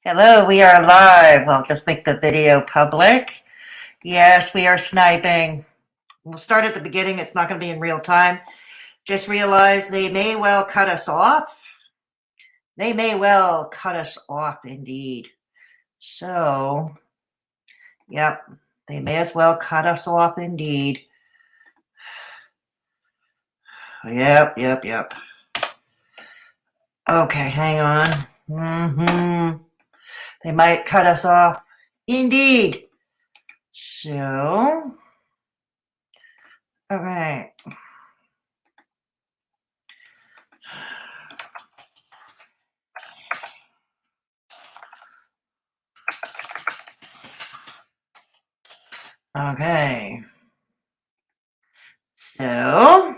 Hello, we are live. I'll just make the video public. Yes, we are sniping. We'll start at the beginning. It's not going to be in real time. Just realize they may well cut us off. They may well cut us off indeed. So, yep, they may as well cut us off indeed. Yep. Okay, hang on. They might cut us off. Indeed. So, okay. Okay. So,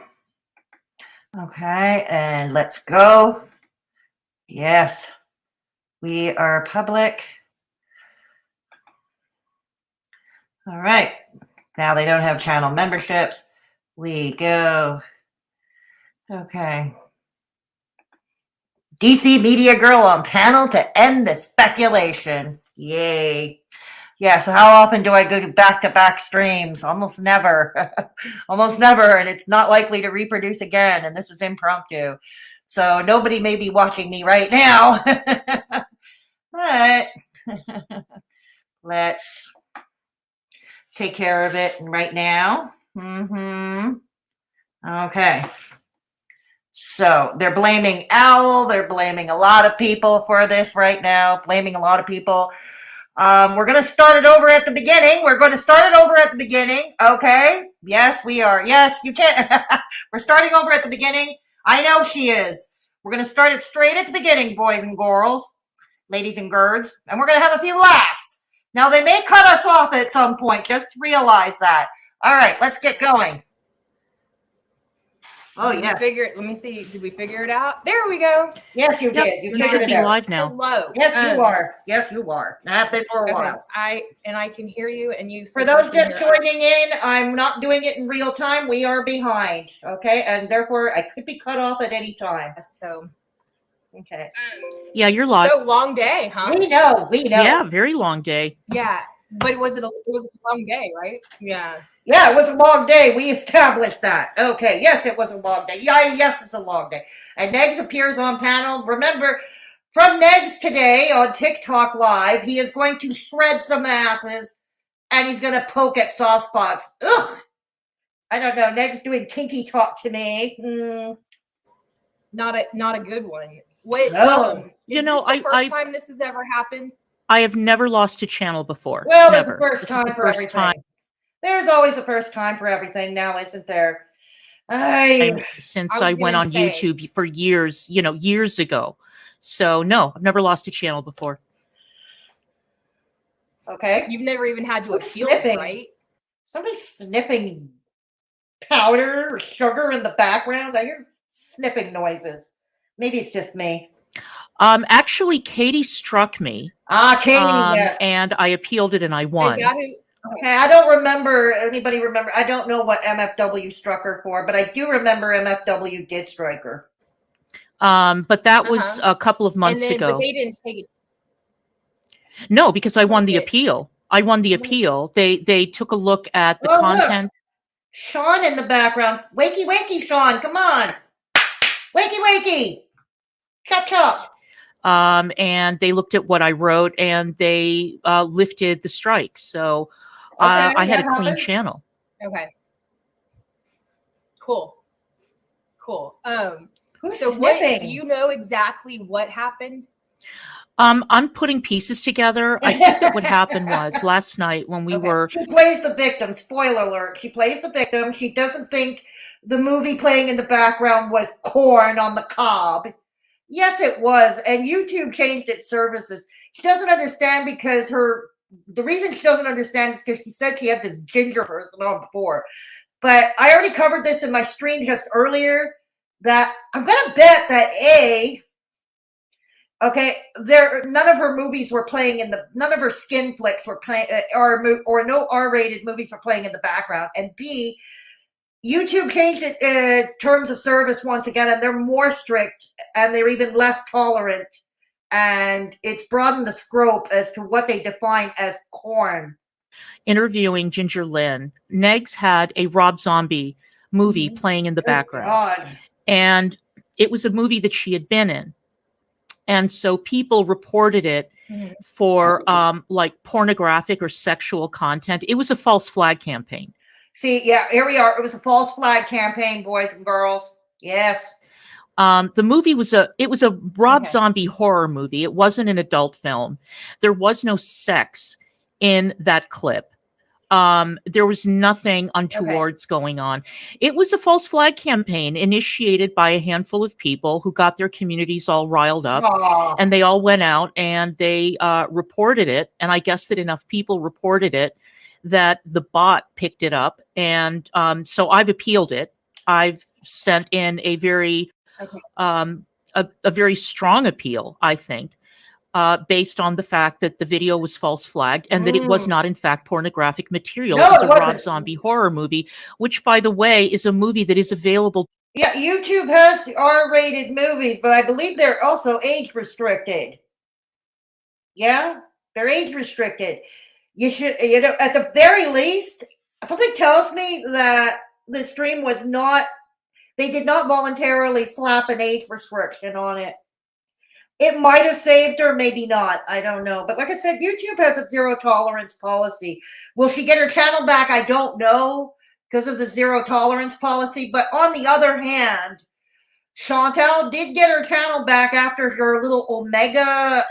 okay, and let's go. Yes. We are public. All right. Now they don't have channel memberships. We go. Okay. DCmediagirl on panel to end the speculation. Yay. Yeah, so how often do I go to back-to-back streams? Almost never. Almost never, and it's not likely to reproduce again, and this is impromptu. So nobody may be watching me right now. But let's take care of it right now. Okay. So they're blaming Owl. They're blaming a lot of people for this right now. Blaming a lot of people. We're going to start it over at the beginning. Okay. Yes, we are. Yes, you can. We're starting over at the beginning. I know she is. We're going to start it straight at the beginning, boys and girls. Ladies and girls, and we're going to have a few laughs. Now, they may cut us off at some point. Just realize that. All right, let's get going. Oh, yes. Let me see. Did we figure it out? There we go. Yes, you did. You figured it out. Live now. Hello. Yes, you are. Yes, you are. I've been for a while. I can hear you, and you. For those just joining in, I'm not doing it in real time. We are behind, okay? And therefore, I could be cut off at any time. So. Okay. Yeah, you're live. So long day, huh? We know. Yeah, very long day. Yeah, but it was a long day, right? Yeah. Yeah, it was a long day. We established that. Okay. Yes, it was a long day. Yeah, yes, it's a long day. And Negs appears on panel. Remember, from Negs today on TikTok Live, he is going to shred some asses, and he's going to poke at soft spots. Ugh. I don't know. Negs doing kinky talk to me. Not a good one. Wait, no. first time this has ever happened? I have never lost a channel before. Well, never. There's a first time for everything. There's always a first time for everything now, isn't there? Since I went on YouTube for years, years ago. So no, I've never lost a channel before. Okay. You've never even had to appeal, right? Somebody's snipping powder or sugar in the background. I hear snipping noises. Maybe it's just me. Actually, Katie struck me. Katie, yes. And I appealed it and I won. Okay, I don't remember. Anybody remember? I don't know what MFW struck her for, but I do remember MFW did strike her. But that was a couple of months ago. But they didn't take it. No, because I won the appeal. I won the appeal. They took a look at the content. Look. Sean in the background. Wakey, wakey, Sean. Come on. Wakey, wakey. Chop, chop. And they looked at what I wrote and they lifted the strike. So I had a clean channel. Okay. Cool. Who's so snipping? Do you know exactly what happened? I'm putting pieces together. I think that what happened was last night when we were... She plays the victim. Spoiler alert. She plays the victim. She doesn't think the movie playing in the background was corn on the cob. Yes, it was. And YouTube changed its services. She doesn't understand because the reason she doesn't understand is because she said she had this ginger person on before. But I already covered this in my stream just earlier that I'm going to bet that none of her movies were playing none of her skin flicks were playing, or no R-rated movies were playing in the background. And B, YouTube changed terms of service once again, and they're more strict, and they're even less tolerant and it's broadened the scope as to what they define as corn. Interviewing Ginger Lynn, Negs had a Rob Zombie movie playing in the background. God. And it was a movie that she had been in. And so people reported it for like pornographic or sexual content. It was a false flag campaign. See, yeah, here we are. It was a false flag campaign, boys and girls. Yes. The movie was a Rob Zombie horror movie. It wasn't an adult film. There was no sex in that clip. There was nothing untowards going on. It was a false flag campaign initiated by a handful of people who got their communities all riled up. Aww. And they all went out and they reported it. And I guess that enough people reported it that the bot picked it up. And so I've appealed it. I've sent in a very a very strong appeal, I think, based on the fact that the video was false flagged and that it was not, in fact, pornographic material. No, it was it a wasn't. Rob Zombie horror movie, which, by the way, is a movie that is available. Yeah, YouTube has R-rated movies, but I believe they're also age restricted. Yeah, they're age restricted. You should, you know, at the very least, something tells me that the stream was not, they did not voluntarily slap an age restriction on it. It might have saved her, maybe not. I don't know. But like I said, YouTube has a zero tolerance policy. Will she get her channel back? I don't know because of the zero tolerance policy. But on the other hand, Chantal did get her channel back after her little Omega,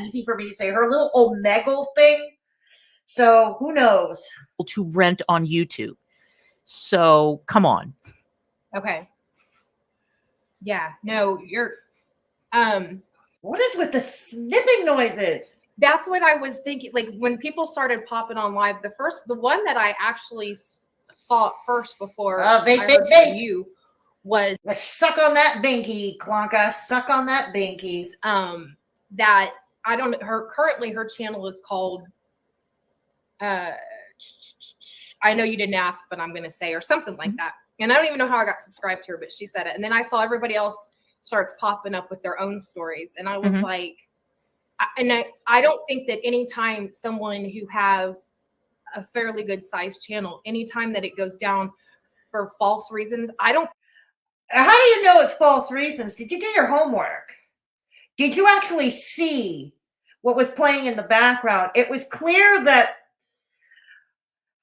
easy for me to say, her little Omegle thing. So who knows? To rent on YouTube. So come on. Okay. Yeah, no, you're, what is with the snipping noises? that's what I was thinking. Like when people started popping on live, the one that I actually saw it first before I heard from you was Let's suck on that binky, Klonka. Suck on that binky. That I don't currently her channel is called I know you didn't ask, but I'm gonna say, or something like that. And I don't even know how I got subscribed to her, but she said it. And then I saw everybody else starts popping up with their own stories. And I was like, I don't think that anytime someone who has a fairly good sized channel, anytime that it goes down for false reasons, I don't. How do you know it's false reasons? Did you do your homework? Did you actually see what was playing in the background? It was clear that,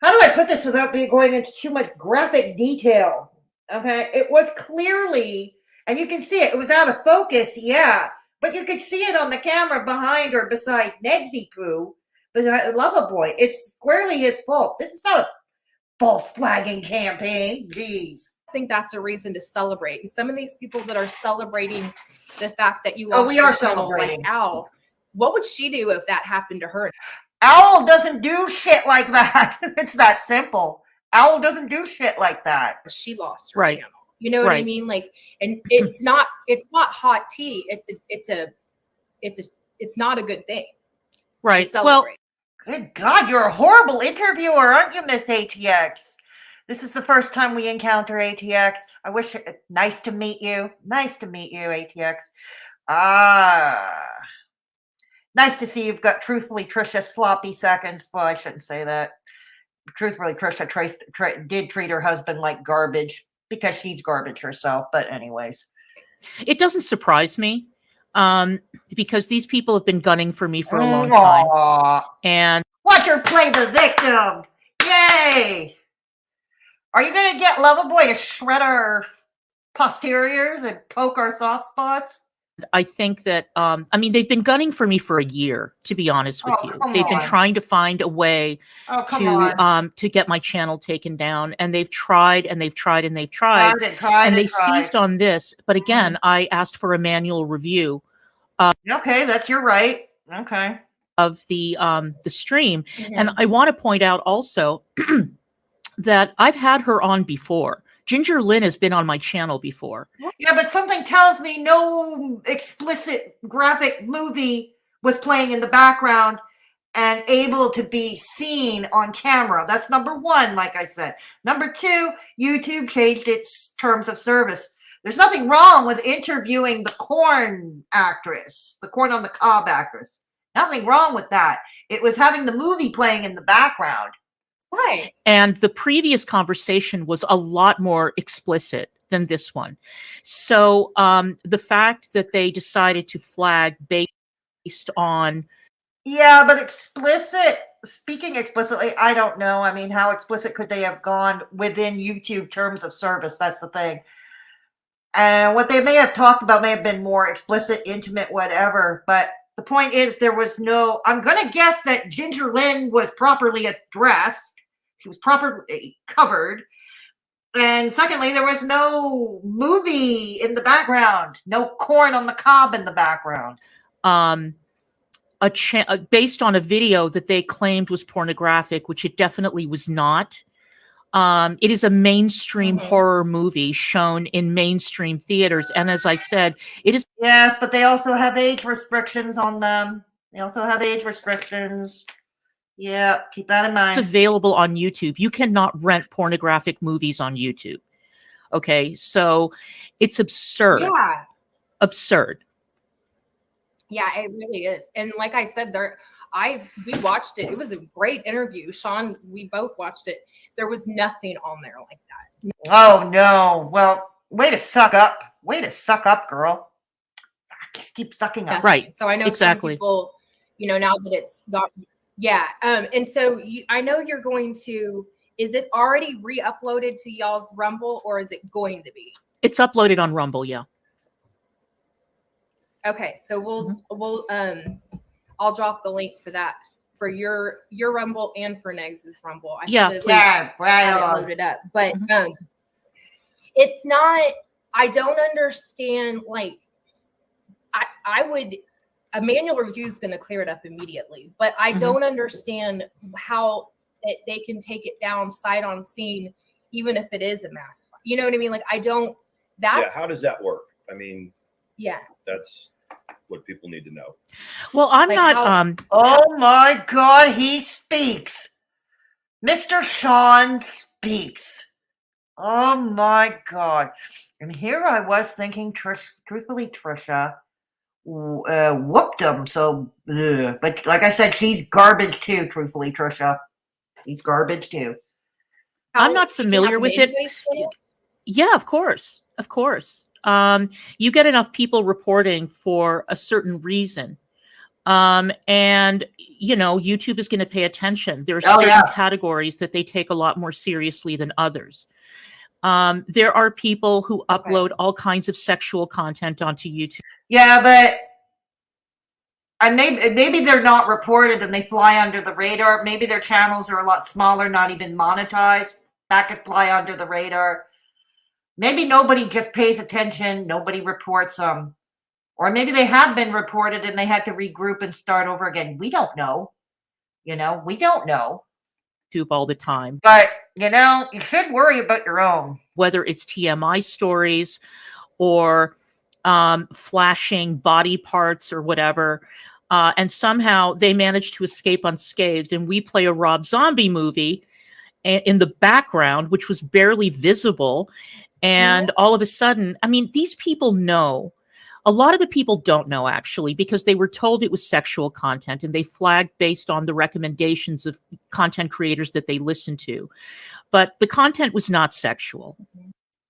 how do I put this without going into too much graphic detail? Okay, it was clearly, and you can see it, it was out of focus, yeah, but you could see it on the camera behind or beside Negsy Poo, beside Loverboy. It's squarely his fault. This is not a false flagging campaign. Jeez. I think that's a reason to celebrate. And some of these people that are celebrating the fact that you we are celebrating. Like Owl, what would she do if that happened to her? Owl doesn't do shit like that. It's that simple. Owl doesn't do shit like that. She lost her channel. You know what I mean? Like, and it's not hot tea. It's not a good thing. Right. Well, good God, you're a horrible interviewer, aren't you, Miss ATX? This is the first time we encounter ATX. I wish, nice to meet you. Nice to meet you, ATX. Nice to see you've got Truthfully Trisha sloppy seconds. Well, I shouldn't say that. Truthfully Trisha did treat her husband like garbage because she's garbage herself. But anyways. It doesn't surprise me because these people have been gunning for me for a long time. And watch her play the victim. Yay! Are you going to get Loverboy to shred our posteriors and poke our soft spots? I think that, I mean, they've been gunning for me for a year, to be honest with you. They've been trying to find a way to get my channel taken down. And they've tried and they've tried and they've tried. And they seized on this. But again, I asked for a manual review. Okay, that's your right. Okay. Of the stream. And I want to point out also that I've had her on before. Ginger Lynn has been on my channel before. Yeah, but something tells me no explicit graphic movie was playing in the background and able to be seen on camera. That's number one, like I said. Number two, YouTube changed its terms of service. There's nothing wrong with interviewing the corn actress, the corn on the cob actress. Nothing wrong with that. It was having the movie playing in the background. Right. And the previous conversation was a lot more explicit than this one. So the fact that they decided to flag based on. Yeah, but explicit, speaking explicitly, I don't know. I mean, how explicit could they have gone within YouTube terms of service? That's the thing. And what they may have talked about may have been more explicit, intimate, whatever. But the point is, there was no, I'm going to guess that Ginger Lynn was properly addressed. She was properly covered. And secondly, there was no movie in the background, no corn on the cob in the background. Based on a video that they claimed was pornographic, which it definitely was not. It is a mainstream horror movie shown in mainstream theaters. And as I said, it is. Yes, but they also have age restrictions on them. They also have age restrictions. Yeah, keep that in mind. It's available on YouTube. You cannot rent pornographic movies on YouTube. Okay, so it's absurd. Yeah. Absurd. Yeah, it really is. And like I said, we watched it. It was a great interview. Sean, we both watched it. There was nothing on there like that. Oh no. Well, way to suck up. Way to suck up, girl. Just keep sucking up. Right. So I know exactly. some people, now that it's not. Yeah. And so I know you're going to. Is it already re-uploaded to y'all's Rumble, or is it going to be? It's uploaded on Rumble. Yeah. Okay, so we'll I'll drop the link for that for your Rumble and for Negs' Rumble. Right on. Loaded up, but it's not. I don't understand. Like, I would. A manual review is going to clear it up immediately, but I don't understand how they can take it down sight on scene, even if it is a mass. You know what I mean? Like, I don't. That's how does that work? I mean, yeah. That's what people need to know. Well, I'm not. Oh my God, he speaks. Mr. Sean speaks. Oh my God. And here I was thinking, truthfully, Trisha whooped him. So, but like I said, she's garbage too. Truthfully, Trisha, he's garbage too. I'm not familiar with it. Yeah, of course. Of course. You get enough people reporting for a certain reason. And, YouTube is going to pay attention. There are certain categories that they take a lot more seriously than others. There are people who upload all kinds of sexual content onto YouTube. Yeah, but maybe they're not reported and they fly under the radar. Maybe their channels are a lot smaller, not even monetized. That could fly under the radar. Maybe nobody just pays attention. Nobody reports them. Or maybe they have been reported and they had to regroup and start over again. We don't know. We don't know. YouTube all the time. But, you should worry about your own. Whether it's TMI stories or flashing body parts or whatever. And somehow they manage to escape unscathed. And we play a Rob Zombie movie in the background, which was barely visible. And all of a sudden, I mean, these people know. A lot of the people don't know, actually, because they were told it was sexual content and they flagged based on the recommendations of content creators that they listen to. But the content was not sexual.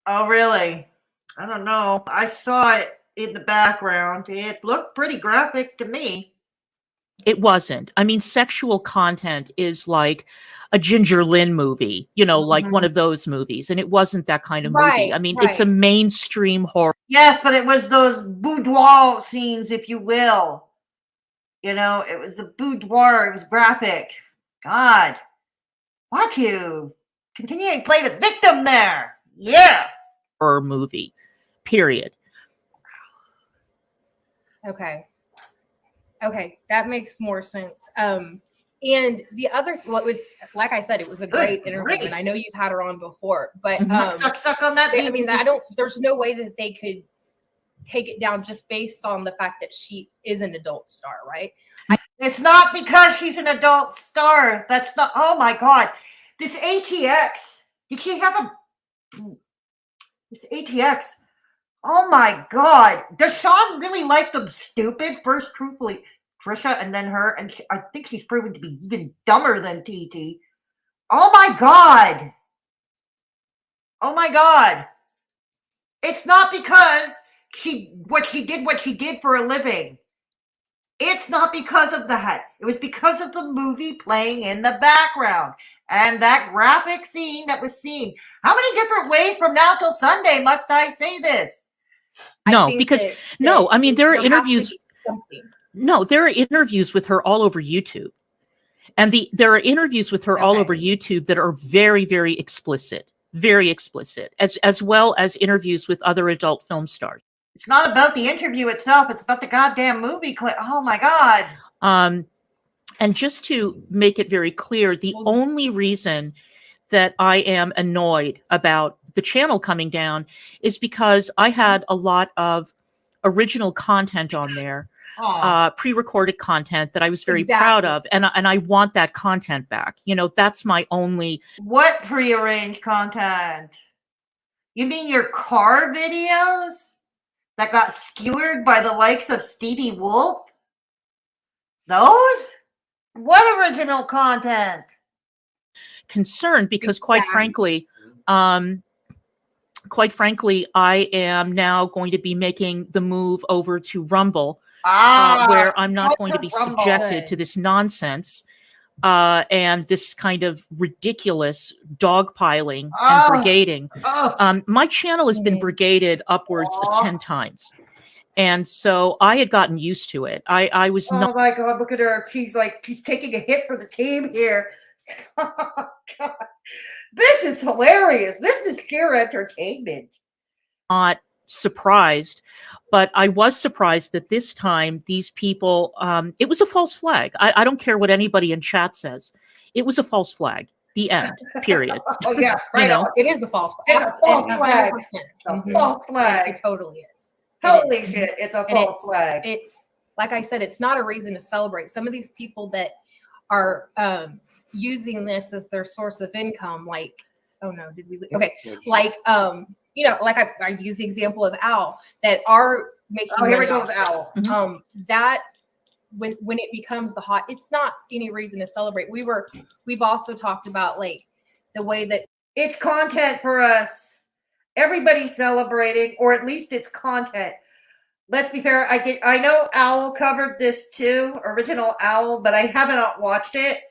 Oh, really? I don't know. I saw it in the background. It looked pretty graphic to me. It wasn't. I mean, sexual content is like a Ginger Lynn movie, like one of those movies. And it wasn't that kind of movie. I mean, it's a mainstream horror. Yes, but it was those boudoir scenes, if you will. It was a boudoir. It was graphic. God. Why don't you continue to play the victim there? Yeah. Horror movie, period. Okay, that makes more sense. And the other, like I said, it was a great interview, and I know you've had her on before, but suck on that. I mean, there's no way that they could take it down just based on the fact that she is an adult star, right? It's not because she's an adult star. That's not. Oh my God, this ATX. You can't have this ATX Oh my God. Does Sean really like them stupid? First, truthfully, Trisha and then her. And I think she's proven to be even dumber than TT. Oh my God. Oh my God. It's not because what she did for a living. It's not because of that. It was because of the movie playing in the background and that graphic scene that was seen. How many different ways from now till Sunday must I say this? No, think because that I mean, there are has to interviews. be something. No, there are interviews with her all over YouTube. And there are interviews with her all over YouTube that are very, very explicit, as well as interviews with other adult film stars. It's not about the interview itself. It's about the goddamn movie clip. Oh my God. And just to make it very clear, the only reason that I am annoyed about the channel coming down is because I had a lot of original content on there. Pre-recorded content that I was very proud of, and I want that content back. You know, that's my only. What prearranged content? You mean your car videos that got skewered by the likes of Stevie Wolf? Those? What original content? Concerned because, quite frankly, I am now going to be making the move over to Rumble. Where I'm not going to be subjected to this nonsense and this kind of ridiculous dogpiling and brigading. My channel has been brigaded upwards of 10 times. And so I had gotten used to it. I was not. Oh my God, look at her. She's taking a hit for the team here. God. This is hilarious. This is pure entertainment. Not surprised, but I was surprised that this time these people, it was a false flag. I don't care what anybody in chat says. It was a false flag. The end, period. Oh yeah, right. It is a false flag. It's a false flag. Mm-hmm. False flag. It totally is. Holy shit, it's a false flag. It's, like I said, it's not a reason to celebrate. Some of these people that are using this as their source of income, like, oh no, did we? Okay, like, you know, like I use the example of Al that are making. Oh, here we go with Al. That when it becomes the hot, it's not any reason to celebrate. We've also talked about like the way that it's content for us. Everybody's celebrating, or at least it's content. Let's be fair. I know Owl covered this too, original Owl, but I haven't watched it.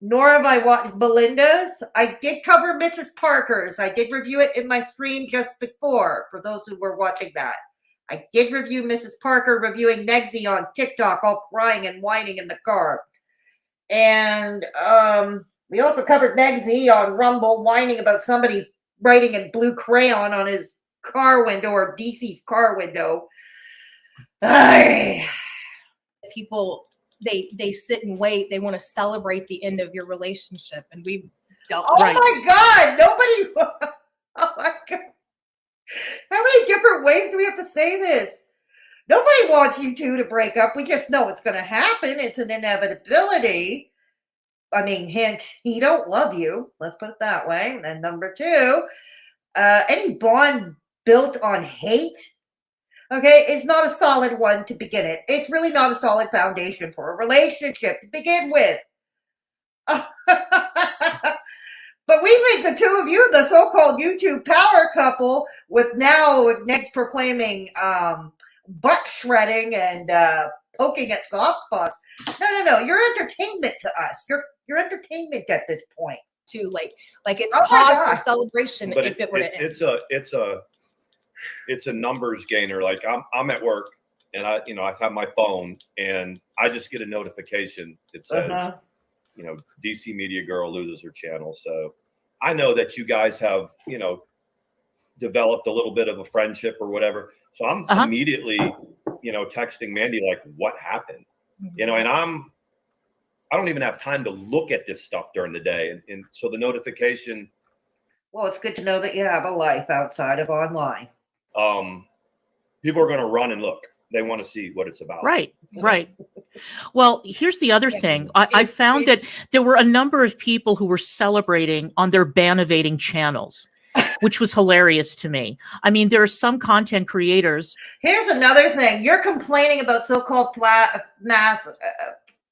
Nor have I watched Belinda's. I did cover Mrs. Parker's. I did review it in my stream just before, for those who were watching that. I did review Mrs. Parker reviewing Negsy on TikTok, all crying and whining in the car. And we also covered Negsy on Rumble, whining about somebody writing in blue crayon on his car window, or DC's car window. People, they sit and wait. They want to celebrate the end of your relationship, and we've dealt. Oh my God! Nobody. Oh my God! How many different ways do we have to say this? Nobody wants you two to break up. We just know it's going to happen. It's an inevitability. I mean, hint: he don't love you. Let's put it that way. And number two, any bond built on hate, okay, is not a solid one to begin it. It's really not a solid foundation for a relationship to begin with. But we think the two of you, the so-called YouTube power couple, with next proclaiming butt shredding and poking at soft spots. No. You're entertainment to us. You're entertainment at this point. To like it's cause for celebration. But if it were to end. It's a numbers gainer. Like I'm at work and I have my phone and I just get a notification. It says, DCmediagirl loses her channel. So I know that you guys have, developed a little bit of a friendship or whatever. So I'm immediately, texting Mandy, like, what happened? And I don't even have time to look at this stuff during the day. And so the notification. Well, it's good to know that you have a life outside of online. People are going to run and look. They want to see what it's about. Right. Well, here's the other thing. I found that there were a number of people who were celebrating on their ban-evading channels. which was hilarious to me. I mean, there are some content creators. Here's another thing. You're complaining about so-called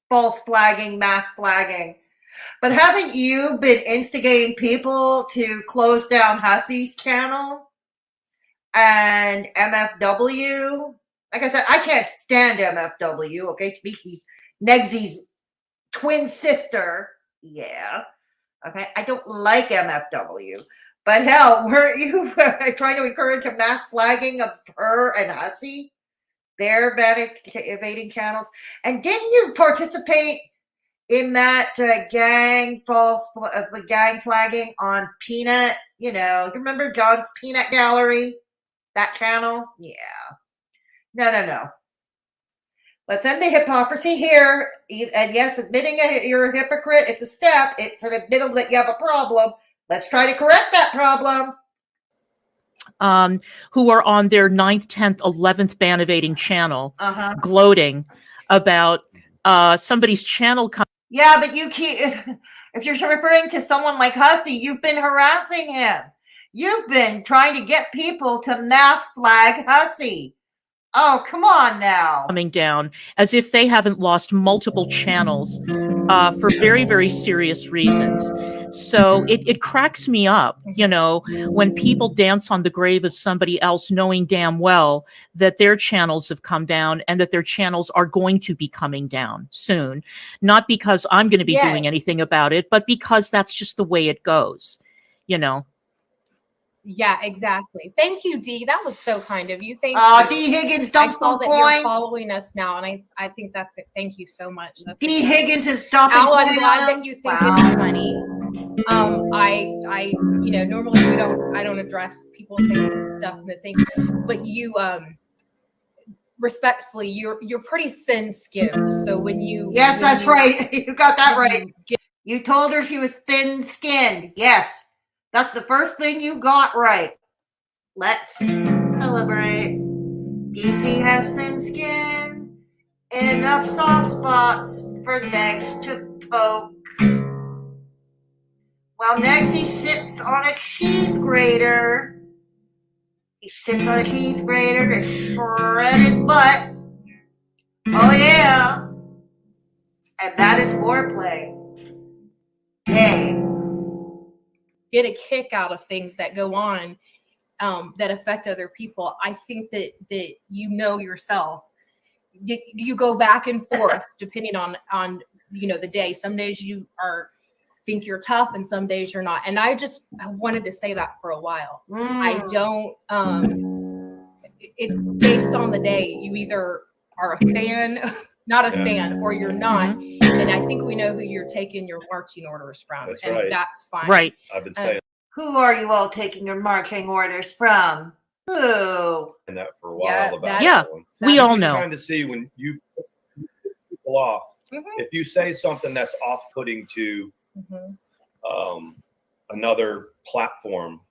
false flagging, mass flagging. But haven't you been instigating people to close down Hussey's channel and MFW? Like I said, I can't stand MFW, okay? To me, he's Negsy's twin sister. Yeah. Okay. I don't like MFW. But hell, were you trying to encourage a mass flagging of her and Hussey? Their evading channels? And didn't you participate in that gang flagging on Peanut? You know, you remember John's Peanut Gallery? That channel? Yeah. No. Let's end the hypocrisy here. And yes, admitting you're a hypocrite, it's a step. It's an admittal that you have a problem. Let's try to correct that problem. Who are on their 9th, 10th, 11th ban evading channel, gloating about somebody's channel. Yeah, but you keep, if you're referring to someone like Hussey, you've been harassing him. You've been trying to get people to mass flag Hussey. Oh, come on now. Coming down as if they haven't lost multiple channels for very, very serious reasons. So it cracks me up, you know, when people dance on the grave of somebody else, knowing damn well that their channels have come down and that their channels are going to be coming down soon. Not because I'm going to be doing anything about it, but because that's just the way it goes, you know. Yeah, exactly. Thank you, Dee. That was so kind of you. Thank you. D. Higgins dumped I saw some that coin. you're following us now, and I think that's it. Thank you so much. D. Higgins is dumping Al, coin. I'm glad that you think it's funny. I you know, normally I don't address people saying stuff and the things, but you respectfully, you're pretty thin-skinned. So when you that's right. You got that right. You told her she was thin-skinned. Yes. That's the first thing you got right. Let's celebrate. DC has thin skin, enough soft spots for Negs to poke. While Negsy sits on a cheese grater. He sits on a cheese grater to shred his butt. Oh yeah. And that is foreplay. Hey. Get a kick out of things that go on that affect other people. I think that you know yourself. You go back and forth depending on you know the day. Some days you think you're tough, and some days you're not. And I just wanted to say that for a while. I don't. It based on the day. You either are a fan, not a fan, or you're not. And I think we know who you're taking your marching orders from. That's and right. That's fine. Right. I've been saying Who are you all taking your marching orders from? Who? that for a while about Yeah, that one. we all You know. kind of see when you put people off. If you say something that's off-putting to another platform,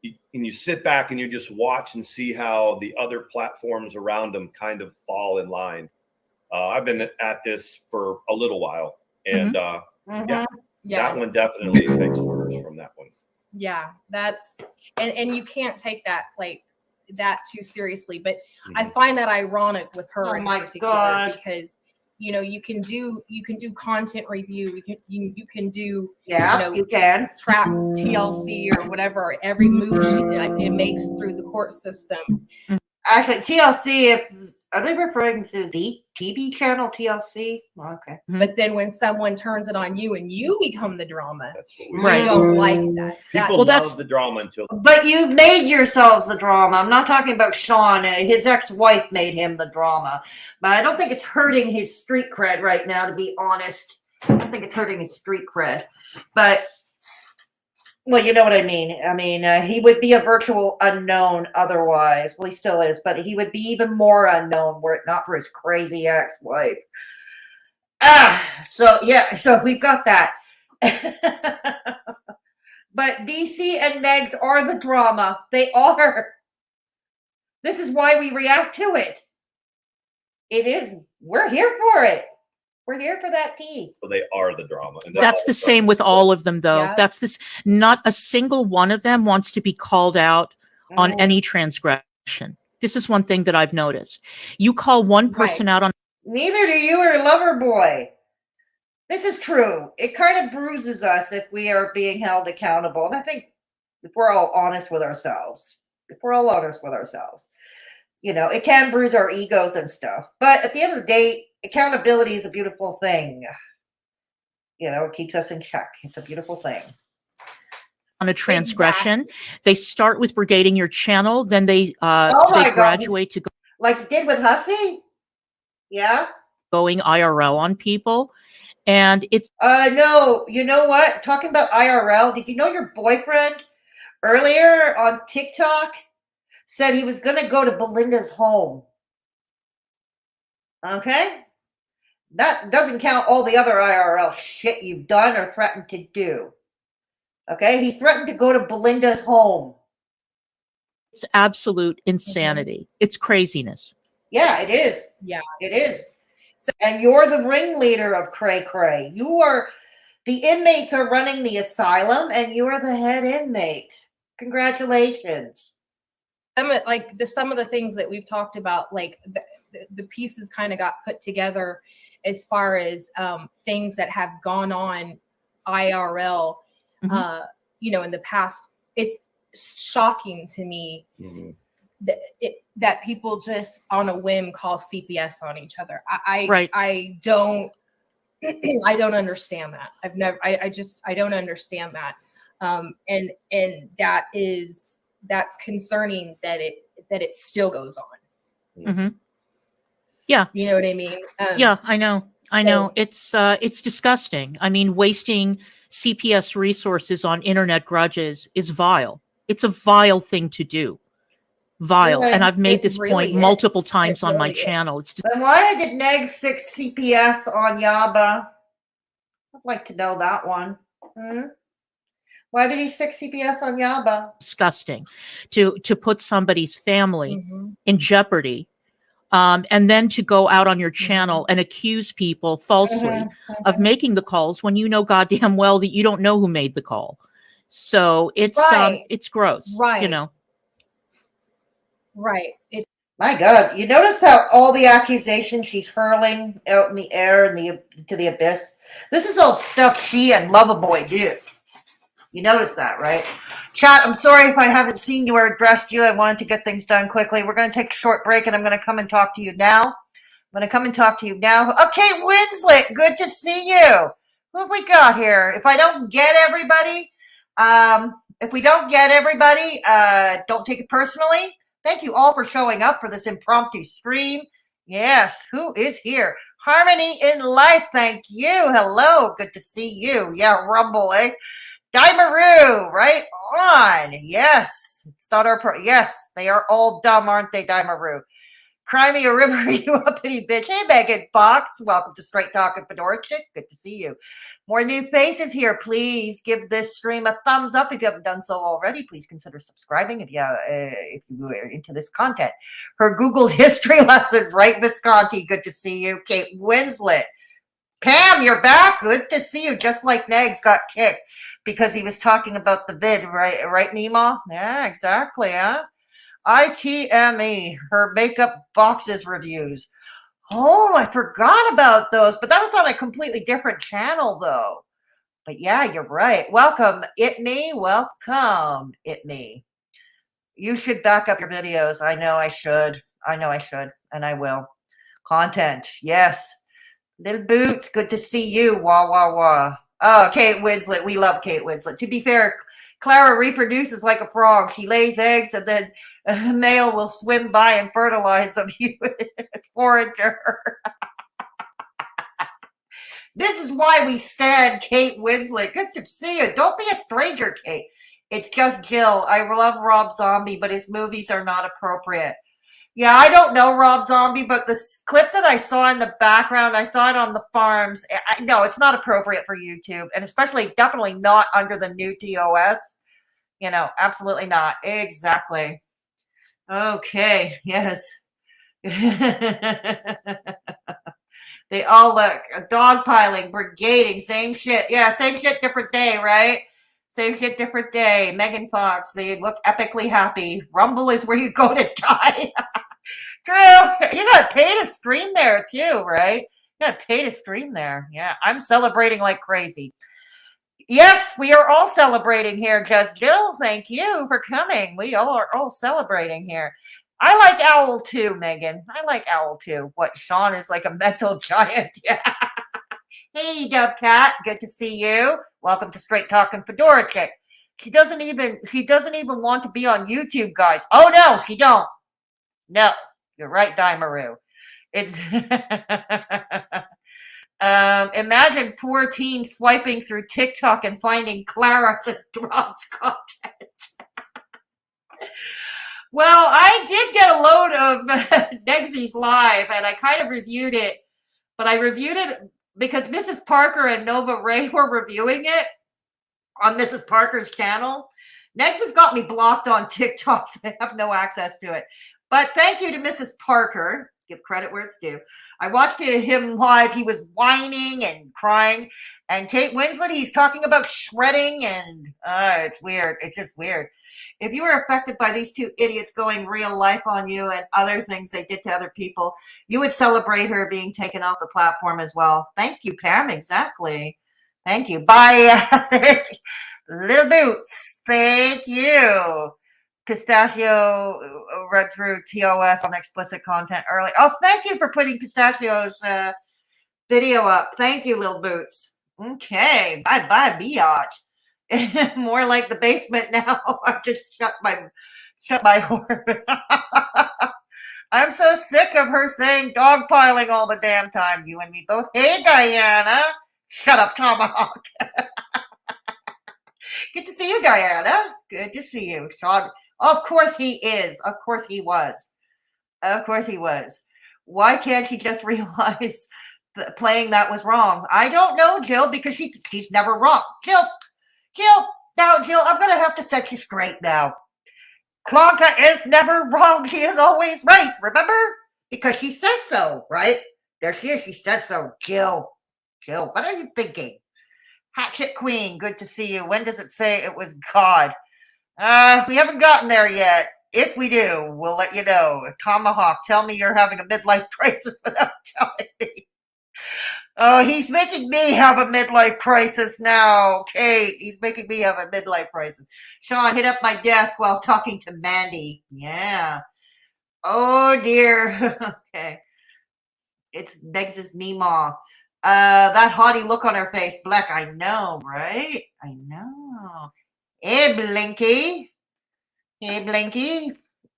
and you sit back and you just watch and see how the other platforms around them kind of fall in line. I've been at this for a little while, and that one definitely takes orders from that one. Yeah, that's and you can't take that that too seriously. But I find that ironic with her in particular because you know you can do content review. You can do you can track TLC or whatever every move it makes through the court system. Actually, TLC. Are they referring to the TV channel TLC? Okay. But then when someone turns it on you and you become the drama, you don't like that. People love the drama until. But you made yourselves the drama. I'm not talking about Sean. His ex-wife made him the drama. But I don't think it's hurting his street cred right now, to be honest. I don't think it's hurting his street cred. But, well, you know what I mean. I mean, he would be a virtual unknown otherwise. Well, he still is, but he would be even more unknown were it not for his crazy ex-wife. So we've got that. But DC and Negs are the drama. They are. This is why we react to it. It is. We're here for it. We're here for that tea. So they are the drama. And That's the same with all of them, though. Yeah. That's this. Not a single one of them wants to be called out on any transgression. This is one thing that I've noticed. You call one person out on. Neither do you or Loverboy. This is true. It kind of bruises us if we are being held accountable. And I think if we're all honest with ourselves, you know, it can bruise our egos and stuff. But at the end of the day, accountability is a beautiful thing. You know, it keeps us in check. It's a beautiful thing. On a transgression, they start with brigading your channel, then they graduate to like you did with Hussey. Yeah. Going IRL on people, and it's no. You know what? Talking about IRL, did you know your boyfriend earlier on TikTok said he was going to go to Belinda's home? Okay. That doesn't count all the other IRL shit you've done or threatened to do. Okay, he threatened to go to Belinda's home. It's absolute insanity. It's craziness. Yeah, it is. Yeah, it is. And you're the ringleader of Cray Cray. You are, the inmates are running the asylum, and you are the head inmate. Congratulations. Some of the things that we've talked about, like the pieces kind of got put together as far as things that have gone on IRL. You know, in the past. It's shocking to me that people just on a whim call CPS on each other. I don't understand that. I don't understand that. And that's concerning that it still goes on. Yeah. You know what I mean? Yeah, I know. It's disgusting. I mean, wasting CPS resources on internet grudges is vile. It's a vile thing to do. Vile. And I've made this point multiple times on my channel. It's just, then why did Neg 6 CPS on Yaba? I'd like to know that one. Why did he 6 CPS on Yaba? disgusting to put somebody's family in jeopardy. And then to go out on your channel and accuse people falsely of making the calls when you know goddamn well that you don't know who made the call. So it's gross, you know. Right. My God, you notice how all the accusations she's hurling out in the air and to the abyss? This is all stuff she and Loverboy do. You notice that, right? Chat, I'm sorry if I haven't seen you or addressed you. I wanted to get things done quickly. We're going to take a short break, and I'm going to come and talk to you now. Okay, Winslet, good to see you. What have we got here? If we don't get everybody, don't take it personally. Thank you all for showing up for this impromptu stream. Yes, who is here? Harmony in Life, thank you. Hello, good to see you. Yeah, Rumble, eh? Dimaroo, right on. Yes, it's not our yes, they are all dumb, aren't they, Dimaroo? Cry me a river, you uppity bitch. Hey, Megan Fox, welcome to Straight Talking Fedora Chick. Good to see you. More new faces here. Please give this stream a thumbs up if you haven't done so already. Please consider subscribing if you are into this content. Her Google history lessons, right, Visconti? Good to see you. Kate Winslet. Pam, you're back. Good to see you. Just like Negs got kicked because he was talking about the vid, right, Nemo? Yeah, exactly, huh? ITME, her makeup boxes reviews. Oh, I forgot about those, but that was on a completely different channel, though. But yeah, you're right. Welcome, Itme. Welcome, Itme. You should back up your videos. I know I should, and I will. Content, yes. Little Boots, good to see you. Wah, wah, wah. Oh, Kate Winslet. We love Kate Winslet. To be fair, Clara reproduces like a frog. She lays eggs, and then a male will swim by and fertilize them. Forager. This is why we stand Kate Winslet. Good to see you. Don't be a stranger, Kate. It's just Jill. I love Rob Zombie, but his movies are not appropriate. Yeah, I don't know Rob Zombie, but the clip that I saw in the background, I saw it on the farms. No, it's not appropriate for YouTube, and especially definitely not under the new TOS. You know, absolutely not. Exactly. Okay, yes. They They all look dogpiling, brigading, same shit. Yeah, same shit, different day, right? Same shit, different day. Megan Fox, they look epically happy. Rumble is where you go to die. True. You got to pay to stream there too, right? You got to pay to stream there. Yeah, I'm celebrating like crazy. Yes, we are all celebrating here, Just Jill. Thank you for coming. We all are all celebrating here. I like Owl too, Megan. I like Owl too. What, Sean is like a mental giant. Yeah. Hey, Dubcat. Good to see you. Welcome to Straight Talking Fedora Chick. She doesn't even want to be on YouTube, guys. Oh no, she don't. No, you're right, Daimaru. It's imagine poor teen swiping through TikTok and finding Clara's and Drops content. Well, I did get a load of Negsy's live, and I kind of reviewed it, but I reviewed it because Mrs. Parker and Nova Ray were reviewing it on Mrs. Parker's channel. Negsy's got me blocked on TikTok, so I have no access to it. But thank you to Mrs. Parker. Give credit where it's due. I watched him live. He was whining and crying. And Kate Winslet, he's talking about shredding, and it's weird. It's just weird. If you were affected by these two idiots going real life on you and other things they did to other people, you would celebrate her being taken off the platform as well. Thank you, Pam. Exactly. Thank you. Bye, Little Boots. Thank you. Pistachio read through TOS on explicit content early. Oh, thank you for putting Pistachio's video up. Thank you, Lil Boots. Okay. Bye-bye, biatch. More like the basement now. I just shut my whore. I'm so sick of her saying dogpiling all the damn time. You and me both. Hey, Diana. Shut up, Tomahawk. Good to see you, Diana. Good to see you. Sean. Of course he is. Of course he was. Of course he was. Why can't she just realize that playing that was wrong? I don't know, Jill, because she's never wrong. Jill, now, Jill, I'm going to have to set you straight now. Klonka is never wrong. She is always right, remember? Because she says so, right? There she is. She says so. Jill, what are you thinking? Hatchet Queen, good to see you. When does it say it was God? We haven't gotten there yet. If we do, we'll let you know. Tomahawk, tell me you're having a midlife crisis without telling me. Oh, he's making me have a midlife crisis now. Kate, he's making me have a midlife crisis. Sean, hit up my desk while talking to Mandy. Yeah. Oh, dear. Okay. It's Nexus Meemaw. That haughty look on her face. Black, I know, right? I know. Hey, Blinky.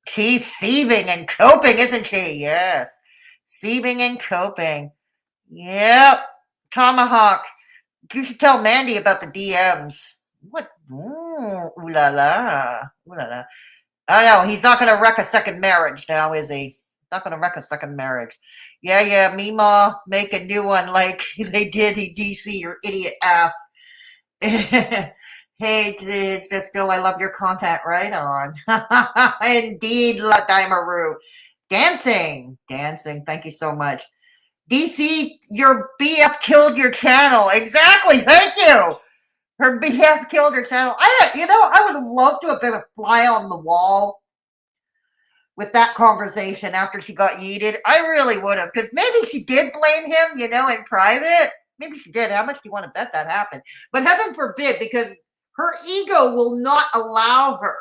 She's seething and coping, isn't she? Yes. Seething and coping. Yep. Tomahawk. You should tell Mandy about the DMs. What? Ooh la la. Ooh la la. Oh, no, he's not going to wreck a second marriage now, is he? Not going to wreck a second marriage. Yeah, Meemaw, make a new one like they did DC, your idiot ass. Hey, it's just Bill. I love your content. Right on. Indeed, La Daimaru. Dancing. Thank you so much. DC, your BF killed your channel. Exactly. Thank you. Her BF killed her channel. I would have loved to have been a fly on the wall with that conversation after she got yeeted. I really would have, because maybe she did blame him, in private. Maybe she did. How much do you want to bet that happened? But heaven forbid, because her ego will not allow her.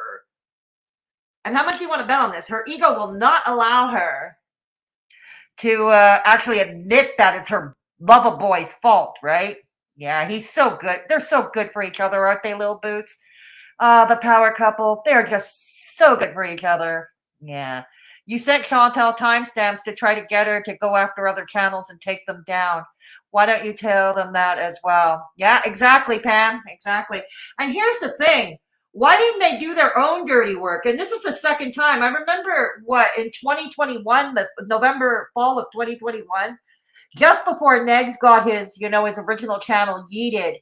And how much do you want to bet on this? Her ego will not allow her to actually admit that it's her lover boy's fault, right? Yeah, he's so good. They're so good for each other, aren't they, Lil Boots? The power couple. They're just so good for each other. Yeah. You sent Chantal timestamps to try to get her to go after other channels and take them down. Why don't you tell them that as well? Yeah, exactly, Pam. Exactly. And here's the thing. Why didn't they do their own dirty work? And this is the second time. I remember in 2021, the fall of 2021, just before Negs got his original channel yeeted.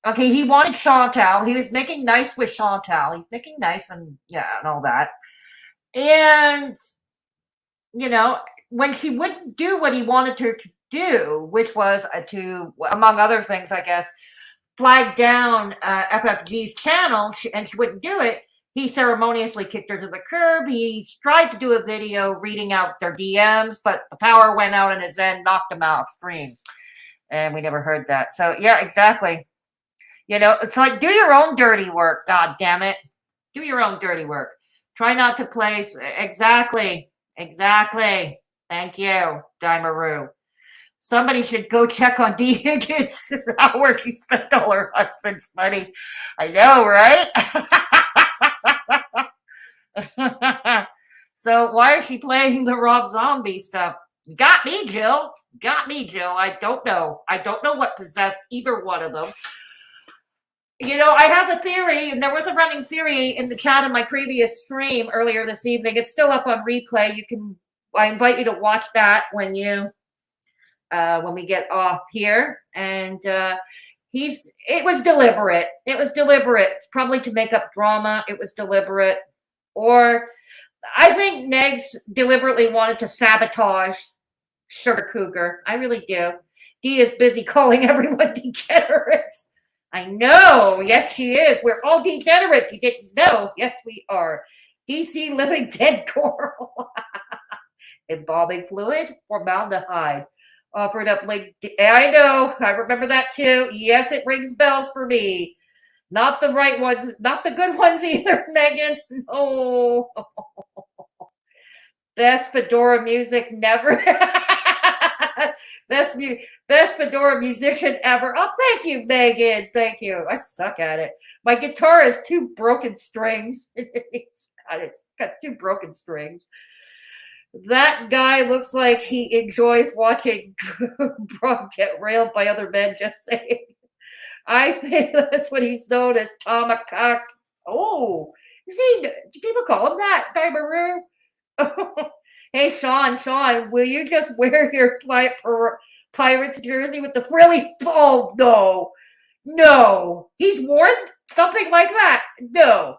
Okay, he wanted Chantal. He was making nice with Chantal. He's making nice and all that. And, when she wouldn't do what he wanted her to do, which was to, among other things, I guess, flag down FFG's channel, and she wouldn't do it, he ceremoniously kicked her to the curb. He tried to do a video reading out their DMs, but the power went out in his end, knocked him out screen. And we never heard that. So, yeah, exactly. You know, it's like, do your own dirty work, God damn it. Do your own dirty work. Try not to place. Exactly. Exactly. Thank you, Dimaru. Somebody should go check on D. Higgins, where she spent all her husband's money. I know, right? So why is she playing the Rob Zombie stuff? Got me, Jill. Got me, Jill. I don't know. I don't know what possessed either one of them. You know, I have a theory, and there was a running theory in the chat in my previous stream earlier this evening. It's still up on replay. I invite you to watch that when we get off here. And it was deliberate. It was deliberate, probably to make up drama. It was deliberate. Or I think Negs deliberately wanted to sabotage Sugar Cougar. I really do. Dee is busy calling everyone degenerates. I know. Yes, she is. We're all degenerates. You didn't know. Yes, we are. DC living dead coral. Embalming fluid, formaldehyde. Offered up like, I know. I remember that too. Yes, it rings bells for me. Not the right ones. Not the good ones either, Megan. No. Best fedora music never. Best fedora musician ever. Oh, thank you, Megan. Thank you. I suck at it. My guitar has 2 broken strings. It's got 2 broken strings. That guy looks like he enjoys watching Brock get railed by other men, just saying. I think that's what he's known as Tomacock. Oh, do people call him that, Dimaru? Hey, Sean, will you just wear your Pirates jersey with the frilly? Oh, no. He's worn something like that. No.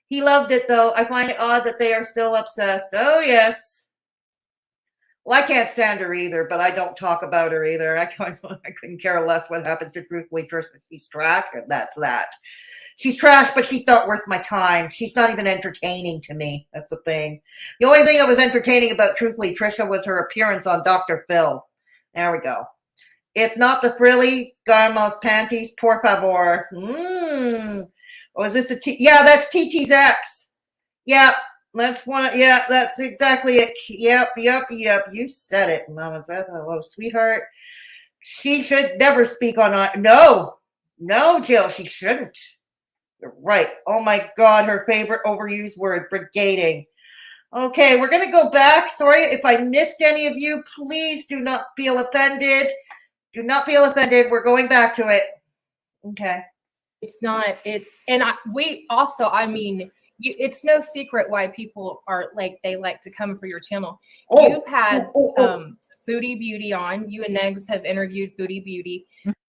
He loved it, though. I find it odd that they are still obsessed. Oh, yes. Well, I can't stand her either, but I don't talk about her either. I couldn't care less what happens to Truthfully Trish. She's trash, and that's that. She's trash, but she's not worth my time. She's not even entertaining to me. That's the thing. The only thing that was entertaining about Truthfully Trisha was her appearance on Dr. Phil. There we go. If not the frilly Garma's panties, por favor. Oh, is this yeah, that's TT's ex. Yeah, that's one. Yeah, that's exactly it. Yep. You said it, Mama Beth. Hello, sweetheart. She should never speak on. No, Jill, she shouldn't. You're right. Oh my God, her favorite overused word, brigading. Okay, we're going to go back. Sorry if I missed any of you. Please do not feel offended. Do not feel offended. We're going back to it. Okay. It's not. It's no secret why people are like, they like to come for your channel. You've had Foodie Beauty on. You and Negs have interviewed Foodie Beauty.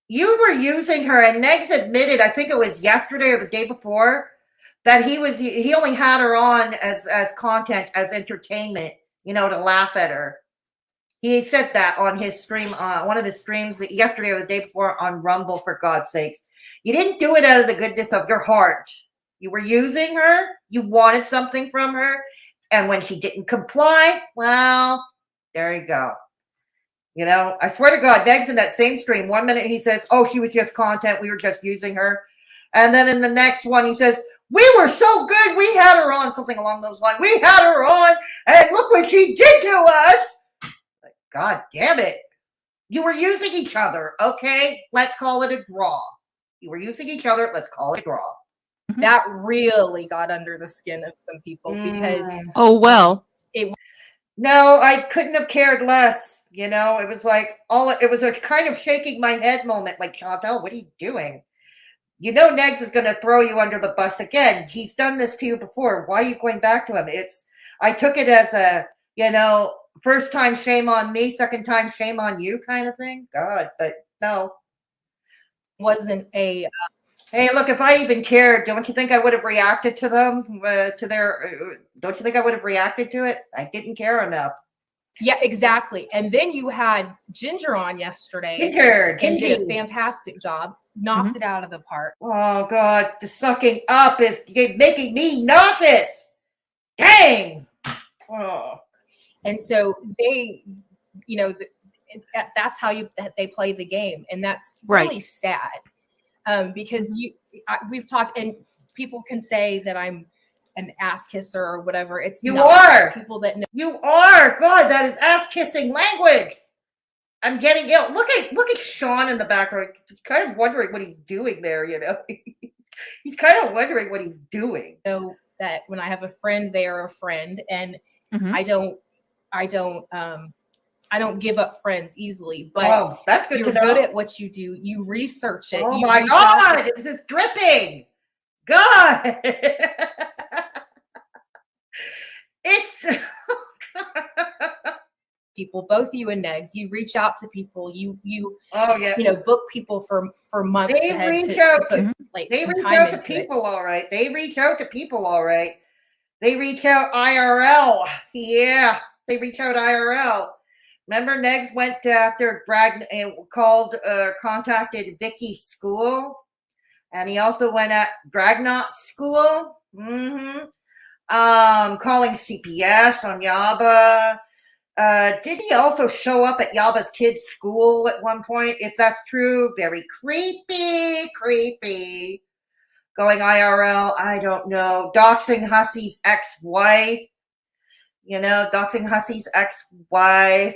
You were using her, and Negs admitted, I think it was yesterday or the day before, that he only had her on as content, as entertainment, to laugh at her. He said that on his stream, one of his streams yesterday or the day before on Rumble, for God's sakes. You didn't do it out of the goodness of your heart. You were using her. You wanted something from her. And when she didn't comply, well, there you go. I swear to God, Negs in that same stream, 1 minute he says, oh, she was just content. We were just using her. And then in the next one, he says, we were so good. We had her on, something along those lines. We had her on, and look what she did to us. God damn it. You were using each other, okay? Let's call it a draw. You were using each other. Let's call it a draw. That really got under the skin of some people because... Oh, well. No, I couldn't have cared less. It was like it was a kind of shaking my head moment. Like, Chantal, what are you doing? Negs is going to throw you under the bus again. He's done this to you before. Why are you going back to him? I took it as a, first time shame on me, second time shame on you kind of thing. God, but no. Wasn't a... Hey, look, if I even cared, don't you think I would have reacted to them, don't you think I would have reacted to it? I didn't care enough. Yeah, exactly. And then you had Ginger on yesterday. Ginger, And did a Ginger. fantastic job. Knocked it out of the park. Oh God, the sucking up is making me nauseous. Dang. Oh. And so they, you know, that's how they play the game, and that's really sad. Because we've talked, and people can say that I'm an ass kisser or whatever. It's You not. are. People that know. You are. God, that is ass kissing language. I'm getting ill. Look at Sean in the background. He's kind of wondering what he's doing there, you know. He's kind of wondering what he's doing. Know that when I have a friend, they are a friend, and I don't give up friends easily. But that's good you're to know. good at what you do. You research it. Oh you my God, this is dripping. God. It's people, both you and Negs, you reach out to people. You oh yeah, you know, book people for months. They ahead reach to out put, to like, they some reach time out to into people, it. all right. They reach out to people, all right. They reach out IRL. Yeah, they reach out IRL. Remember, Negs went after Bragg and contacted Vicky's school, and he also went at Dragnot's school. Calling CPS on Yaba. Did he also show up at Yaba's kid's school at one point? If that's true, very creepy. Going IRL, I don't know. Doxing Hussey's ex-wife. You know, doxing Hussey's ex-wife.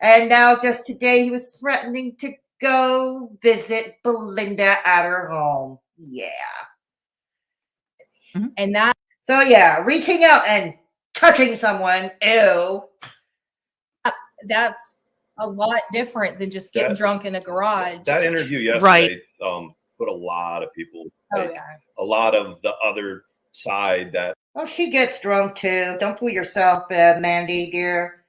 And now just today he was threatening to go visit Belinda at her home. Yeah. And that. So yeah, reaching out and touching someone. Ew. That's a lot different than just getting drunk in a garage. That interview yesterday put a lot of people, a lot of the other side that. Oh, she gets drunk too. Don't fool yourself, Mandy, dear.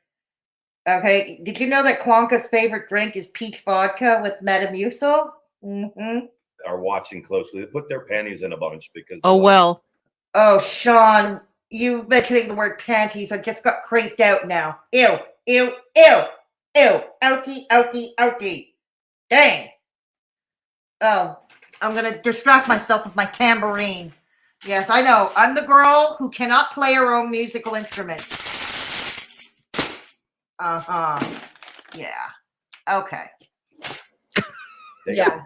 Okay, did you know that Kwanka's favorite drink is peach vodka with Metamucil? Are watching closely. They put their panties in a bunch because. Oh, Sean, you mentioning the word panties, I just got creeped out now. Ew. Outie. Dang. Oh, I'm going to distract myself with my tambourine. Yes, I know. I'm the girl who cannot play her own musical instrument. Yeah. Okay. They got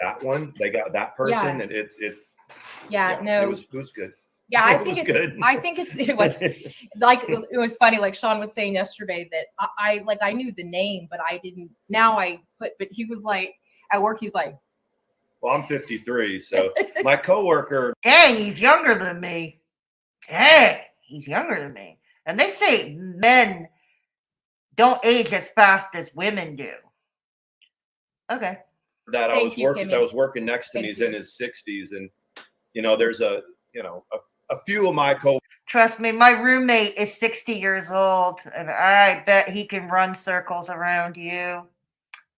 that one. They got that person, and it's. No. It was good. Yeah, I think it was like, it was funny. Like Sean was saying yesterday that I knew the name, but I didn't. Now but he was like at work. He's like, well, I'm 53, so my coworker. Dang, he's younger than me. And they say men don't age as fast as women do. Okay. That I was working next to me. He's in his 60s, and you know, there's a few of my Trust me, my roommate is 60 years old, and I bet he can run circles around you.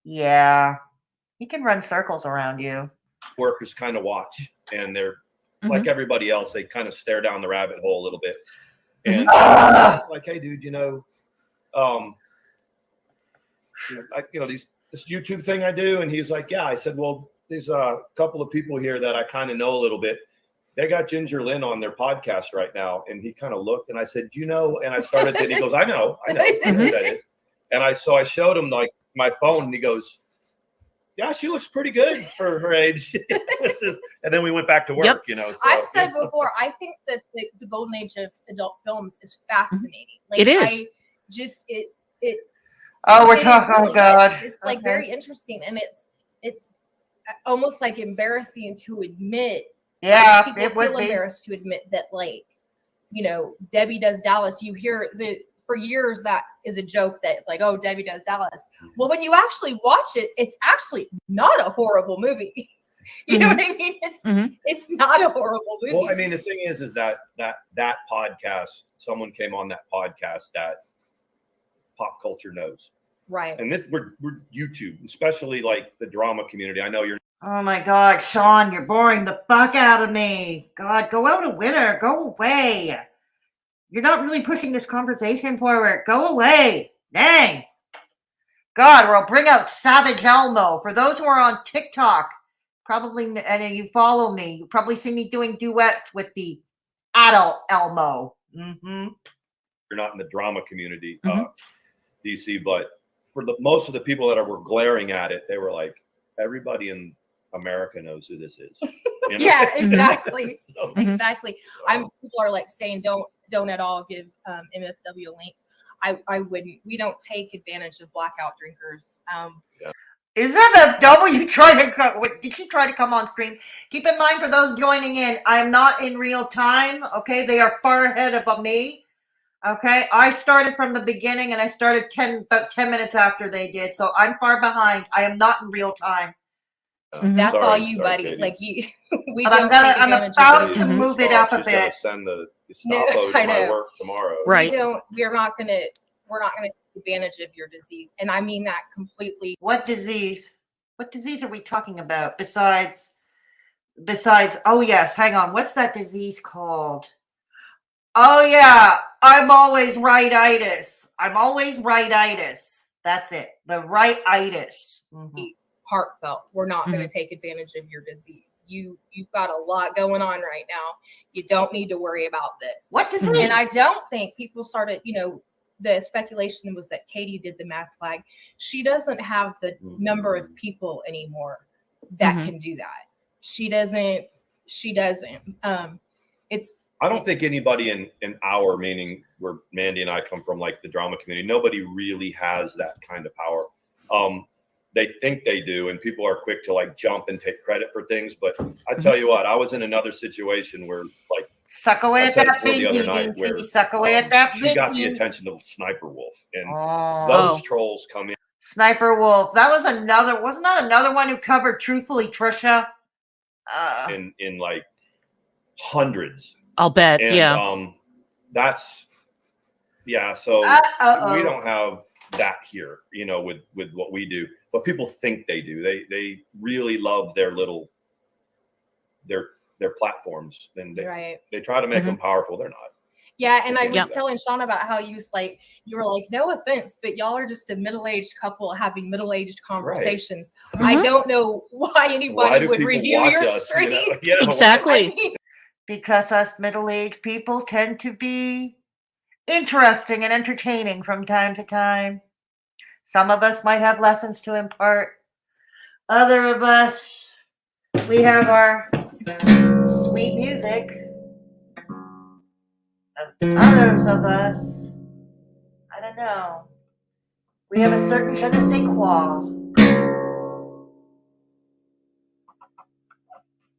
Yeah, he can run circles around you. Workers kind of watch, and they're like everybody else. They kind of stare down the rabbit hole a little bit, and it's like, hey, dude, this YouTube thing I do, and he's like, yeah. I said, well, there's a couple of people here that I kind of know a little bit. They got Ginger Lynn on their podcast right now. And he kind of looked, and I said, and I started and he goes, I know who that is. And I showed him like my phone, and he goes, yeah, she looks pretty good for her age. And then we went back to work, So, I've said before, I think that the golden age of adult films is fascinating. Like, it is. We're talking. Oh God, it's like very interesting, and it's almost like embarrassing to admit. Yeah, people it would feel be embarrassed to admit that, like, Debbie Does Dallas. You hear for years that is a joke that, like, oh, Debbie Does Dallas. Well, when you actually watch it, it's actually not a horrible movie. You know what I mean? It's not a horrible movie. Well, I mean, the thing is that podcast, someone came on that podcast that pop culture knows. Right. And we're YouTube, especially like the drama community. I know you're. Oh my God, Sean, you're boring the fuck out of me. God, go out a winner. Go away. You're not really pushing this conversation forward. Go away. Dang. God, we'll bring out Savage Elmo. For those who are on TikTok, probably, and you follow me, you probably see me doing duets with the adult Elmo. Mm-hmm. You're not in the drama community, DC, but for the most of the people that were glaring at it, they were like, everybody in America knows who this is. You know? Yeah, exactly. So, Exactly. People are like saying don't at all give MFW a link. I wouldn't. We don't take advantage of blackout drinkers. Is MFW trying to? Did she try to come on stream? Keep in mind, for those joining in, I'm not in real time. Okay, they are far ahead of me. Okay, I started from the beginning, and I started about 10 minutes after they did, so I'm far behind. I am not in real time. That's sorry, all you, sorry, buddy. Katie. Like you, we But don't. I'm about to you. move it up a She's gotta bit. send the No, stopload I to my know. work tomorrow. Right. We're not gonna take advantage of your disease, and I mean that completely. What disease? What disease are we talking about? Besides, oh yes, hang on. What's that disease called? Oh yeah, I'm always rightitis. That's it. The rightitis. Mm-hmm. Heartfelt. We're not going to take advantage of your disease. You've got a lot going on right now. You don't need to worry about this. What disease? And I don't think people started, the speculation was that Katie did the mass flag. She doesn't have the number of people anymore that can do that. She doesn't. I don't think anybody in our, meaning where Mandy and I come from, like the drama community, nobody really has that kind of power. They think they do, and people are quick to like jump and take credit for things. But I tell you what, I was in another situation where, like, suck away at that pinky, where suck away at that pinky. She got the attention of Sniper Wolf, and those trolls come in. Sniper Wolf. That was another. Wasn't that another one who covered Truthfully Trisha? In like hundreds. I'll bet. And, that's So we don't have that here, with what we do. But people think they do. They really love their little their platforms, and they try to make them powerful. They're not. Yeah, and I was telling Sean about how you were like, no offense, but y'all are just a middle-aged couple having middle-aged conversations. Right. I don't know why anybody would review your stream. Exactly. Because us middle-aged people tend to be interesting and entertaining from time to time. Some of us might have lessons to impart. Other of us, we have our sweet music. Others of us, I don't know. We have a certain je ne sais quoi.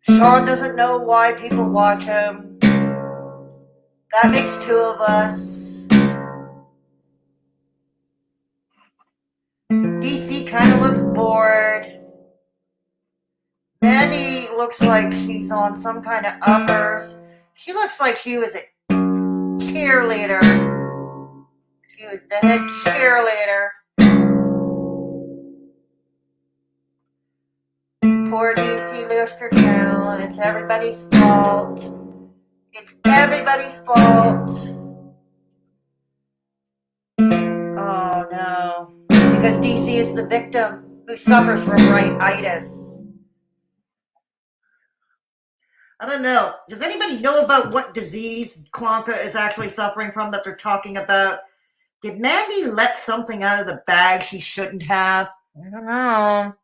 Sean doesn't know why people watch him. That makes two of us. DC kind of looks bored. Mandy looks like she's on some kind of uppers. She looks like she was a cheerleader. She was the head cheerleader. Poor DC lost her town. It's everybody's fault. It's everybody's fault. Oh no. Because DC is the victim who suffers from rightitis. I don't know. Does anybody know about what disease Klonka is actually suffering from that they're talking about? Did Mandy let something out of the bag she shouldn't have? I don't know.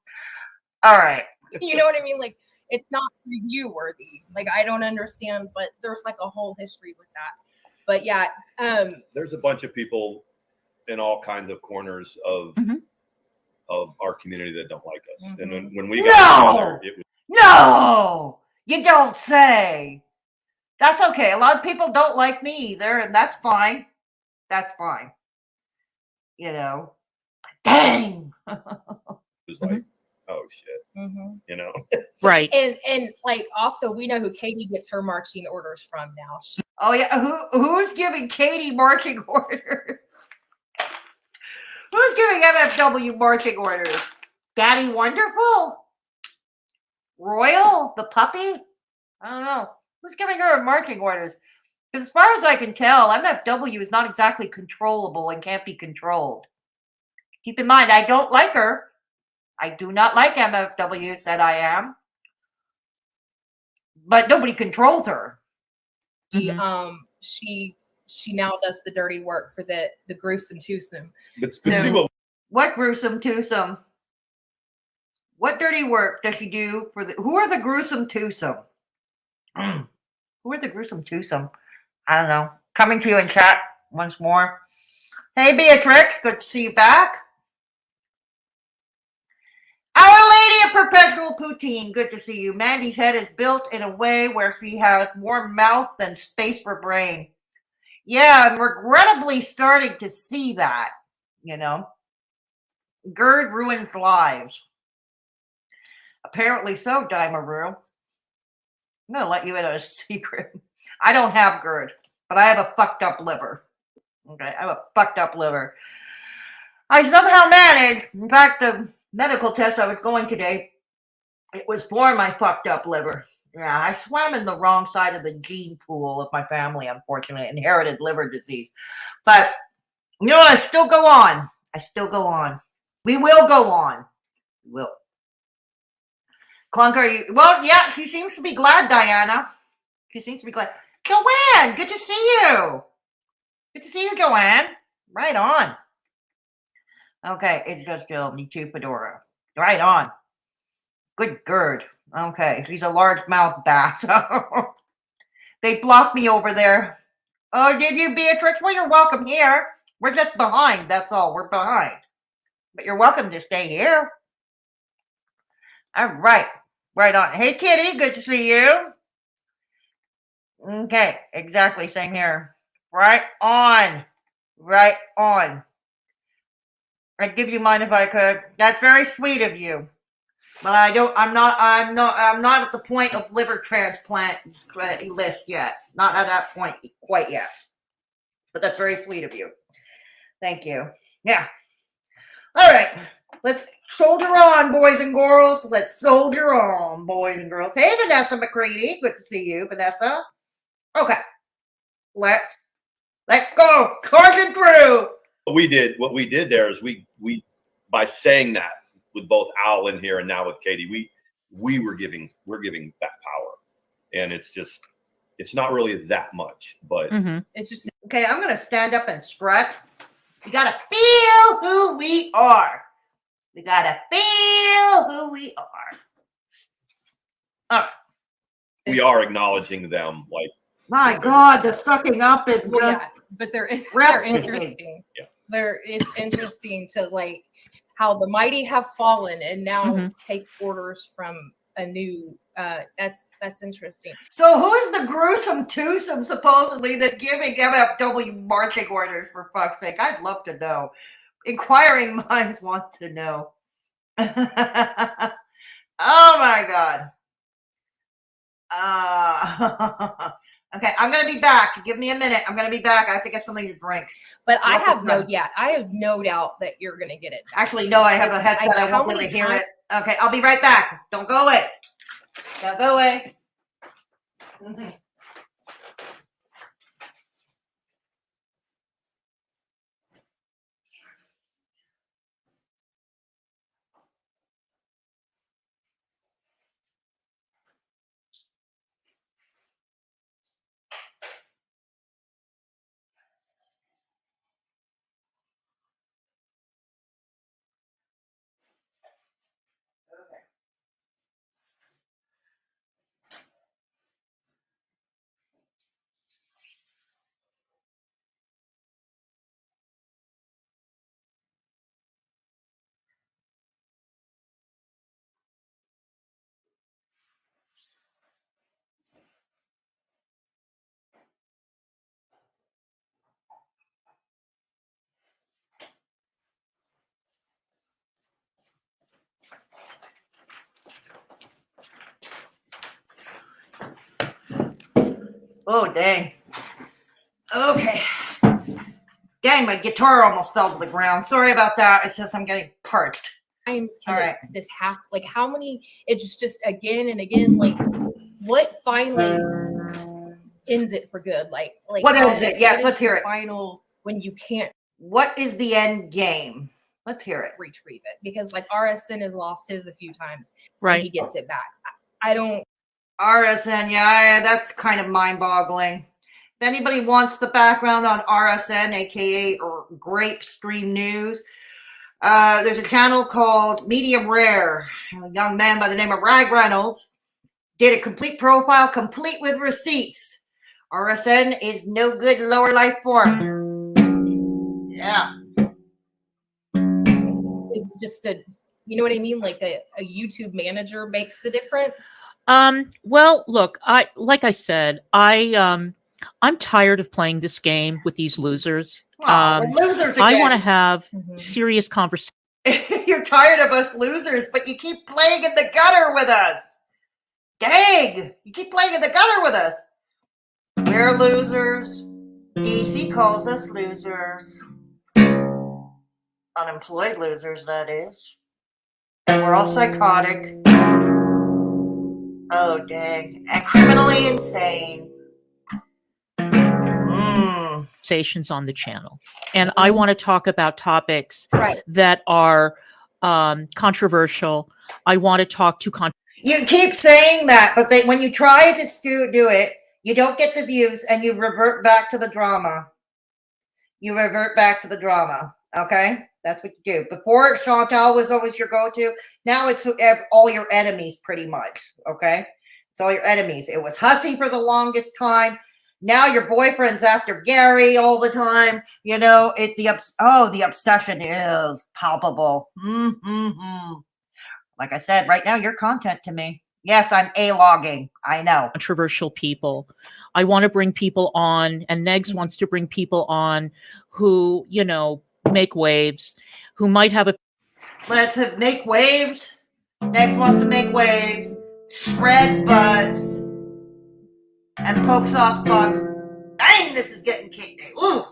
All right. You know what I mean? Like, it's not review worthy. Like, I don't understand, but there's like a whole history with that. But yeah. There's a bunch of people in all kinds of corners of our community that don't like us. And when we got together, it was... No! You don't say. That's okay. A lot of people don't like me either, and that's fine. That's fine. Dang. It was like, oh shit. Right. And like, also, we know who Katie gets her marching orders from now. Oh yeah, who's giving Katie marching orders? Who's giving MFW marching orders? Daddy Wonderful? Royal, the puppy? I don't know. Who's giving her marching orders? Because as far as I can tell, MFW is not exactly controllable and can't be controlled. Keep in mind, I don't like her. I do not like MFW, said I am. But nobody controls her. She now does the dirty work for the gruesome twosome. But So- see What gruesome twosome? What dirty work does she do for the? Who are the gruesome twosome? Who are the gruesome twosome? I don't know. Coming to you in chat once more. Hey Beatrix, good to see you back. Our Lady of Perpetual Poutine, good to see you. Mandy's head is built in a way where she has more mouth than space for brain. Yeah, I'm regrettably starting to see that, you know. GERD ruins lives. Apparently so, Daimaru. I'm going to let you in on a secret. I don't have GERD, but I have a fucked up liver. Okay, I have a fucked up liver. I somehow managed, in fact, the medical test I was going today, it was for my fucked up liver. Yeah, I swam in the wrong side of the gene pool of my family, unfortunately, inherited liver disease. But, you know, I still go on. I still go on. We will go on. We will. Clunk, are you? Well, yeah, she seems to be glad, Diana. She seems to be glad. Joanne, good to see you. Good to see you, Joanne. Right on. Okay, it's just me too, Fedora. Right on. Good GERD. Okay, she's a largemouth bass. They blocked me over there. Oh, did you, Beatrix? Well, you're welcome here. We're just behind, that's all. We're behind. But you're welcome to stay here. All right. Right on. Hey, Kitty, good to see you. Okay, exactly. Same here. Right on. Right on. I'd give you mine if I could. That's very sweet of you. But I'm not at the point of liver transplant list yet. Not at that point quite yet. But that's very sweet of you. Thank you. Yeah. All right. Let's soldier on, boys and girls. Let's soldier on, boys and girls. Hey, Vanessa McCready. Good to see you, Vanessa. Okay. Let's go. Charging through. what we did there is we by saying that with both Al in here and now with Katie, we're giving that power. And it's not really that much, but It's just Okay, I'm gonna stand up and stretch. We gotta feel who we are. We gotta feel who we are. All right. we are acknowledging them. Like, My God, the sucking up is well, just yeah, but they're breathtaking. interesting. Yeah. It's interesting to like how the mighty have fallen and now take orders from a new. That's interesting. So who's the gruesome twosome supposedly that's giving MFW marching orders, for fuck's sake? I'd love to know. Inquiring minds want to know. Oh my God. Okay, I'm gonna be back. Give me a minute. I'm gonna be back. I have to get something to drink. But I Welcome, have no doubt that you're gonna get it. Actually, no, I have a headset. I How won't really many hear times- it. Okay, I'll be right back. Don't go away. Don't go away. Mhm. Oh, dang. Okay. Dang, my guitar almost fell to the ground. Sorry about that. It's just I'm getting parched. Times All can right. this happen? Like how many? It's just again and again. Like what finally ends it for good? Like What ends it? Yes, what let's is hear the it. Final when you can't. What is the end game? Let's hear it. retrieve it, because like RSN has lost his a few times. And Right. he gets it back. I don't. RSN, yeah, that's kind of mind-boggling. If anybody wants the background on RSN, aka or Grape Stream News, there's a channel called Medium Rare. A young man by the name of Rag Reynolds did a complete profile, complete with receipts. RSN is no good lower life form. Yeah. It's just a, you know what I mean? Like a YouTube manager makes the difference. Well, look, like I said, I'm tired of playing this game with these losers. Losers I again. want to have Mhm. serious conversation. You're tired of us losers, but you keep playing in the gutter with us. Dang! You keep playing in the gutter with us. We're losers. DC calls us losers. Unemployed losers, that is. We're all psychotic. Oh, dang. And criminally insane. Conversations on the channel, and I want to talk about topics Right. that are controversial. I want to talk to You keep saying that, but when you try to do it, you don't get the views and you revert back to the drama. You revert back to the drama. Okay? That's what you do. Before, Chantal was always your go-to. Now it's all your enemies, pretty much. Okay? It's all your enemies. It was Hussy for the longest time. Now your boyfriend's after Gary all the time. You know, the obsession is palpable. Like I said, right now you're content to me. Yes, I'm A-logging. I know. controversial people. I want to bring people on, and Negs wants to bring people on who, you know, make waves, who might have a Let's make waves. Next wants to make waves, shred butts, and poke soft spots. Dang, this is getting kicked. Ooh.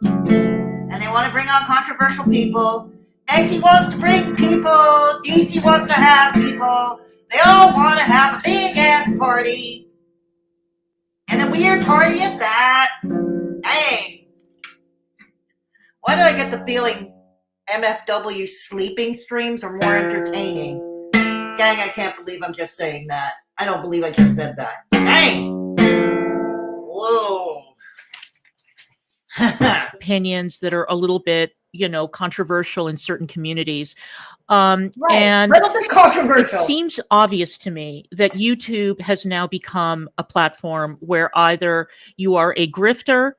And they want to bring on controversial people. Negsy wants to bring people. DC wants to have people. They all want to have a big ass party. And a weird party at that. Dang. Why do I get the feeling MFW sleeping streams are more entertaining? Dang, I can't believe I'm just saying that. I don't believe I just said that. Dang. Whoa. opinions that are a little bit, you know, controversial in certain communities. Right. And A little bit it controversial. seems obvious to me that YouTube has now become a platform where either you are a grifter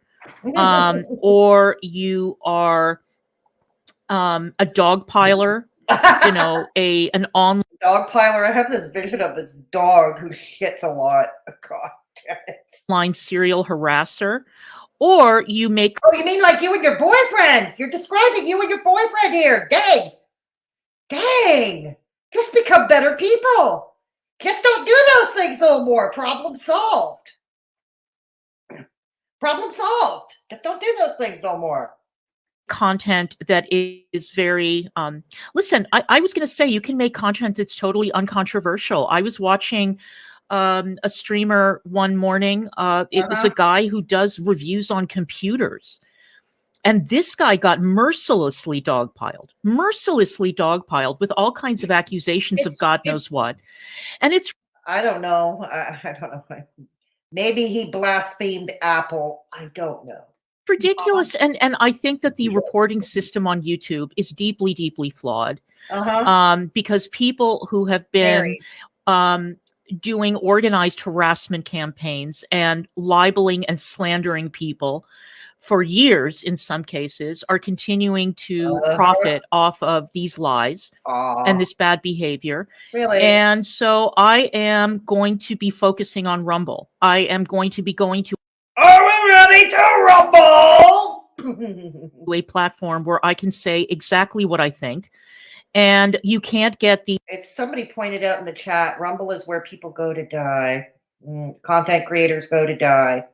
or you are a dog piler, you know, an online Dog piler. I have this vision of this dog who shits a lot. God damn it. serial harasser, or you make Oh, you mean like you and your boyfriend? You're describing you and your boyfriend here. Dang. Dang. Just become better people. Just don't do those things no more. Problem solved. Problem solved. Just don't do those things no more. content that is very listen, I was going to say you can make content that's totally uncontroversial. I was watching a streamer one morning. It was a guy who does reviews on computers, and this guy got mercilessly dogpiled with all kinds of accusations of God knows what. And it's I don't know. I don't know. Maybe he blasphemed Apple. I don't know. ridiculous. And I think that the reporting system on YouTube is deeply flawed. Because people who have been doing organized harassment campaigns and libeling and slandering people for years, in some cases, are continuing to profit off of these lies and this bad behavior. Really? And so I am going to be focusing on Rumble. I am going to be going to Are we ready to rumble? a platform where I can say exactly what I think. And you can't get the It's somebody pointed out in the chat, Rumble is where people go to die. Content creators go to die.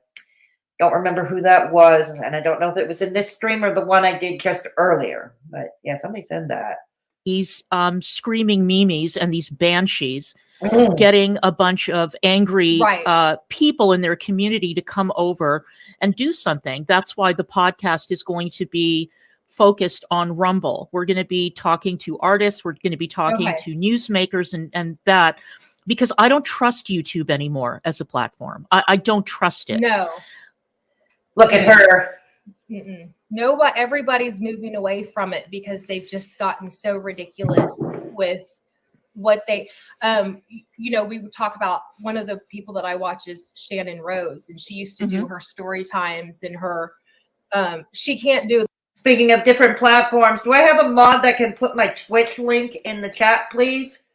Don't remember who that was, and I don't know if it was in this stream or the one I did just earlier. But yeah, somebody said that. these screaming memes and these banshees getting a bunch of angry people in their community to come over and do something. That's why the podcast is going to be focused on Rumble. We're going to be talking to artists. We're going to be talking to newsmakers and that, because I don't trust YouTube anymore as a platform. I don't trust it. No. Look at her. No, but everybody's moving away from it because they've just gotten so ridiculous with what they, we would talk about, one of the people that I watch is Shannon Rose, and she used to do her story times and her, she can't do. Speaking of different platforms, do I have a mod that can put my Twitch link in the chat, please?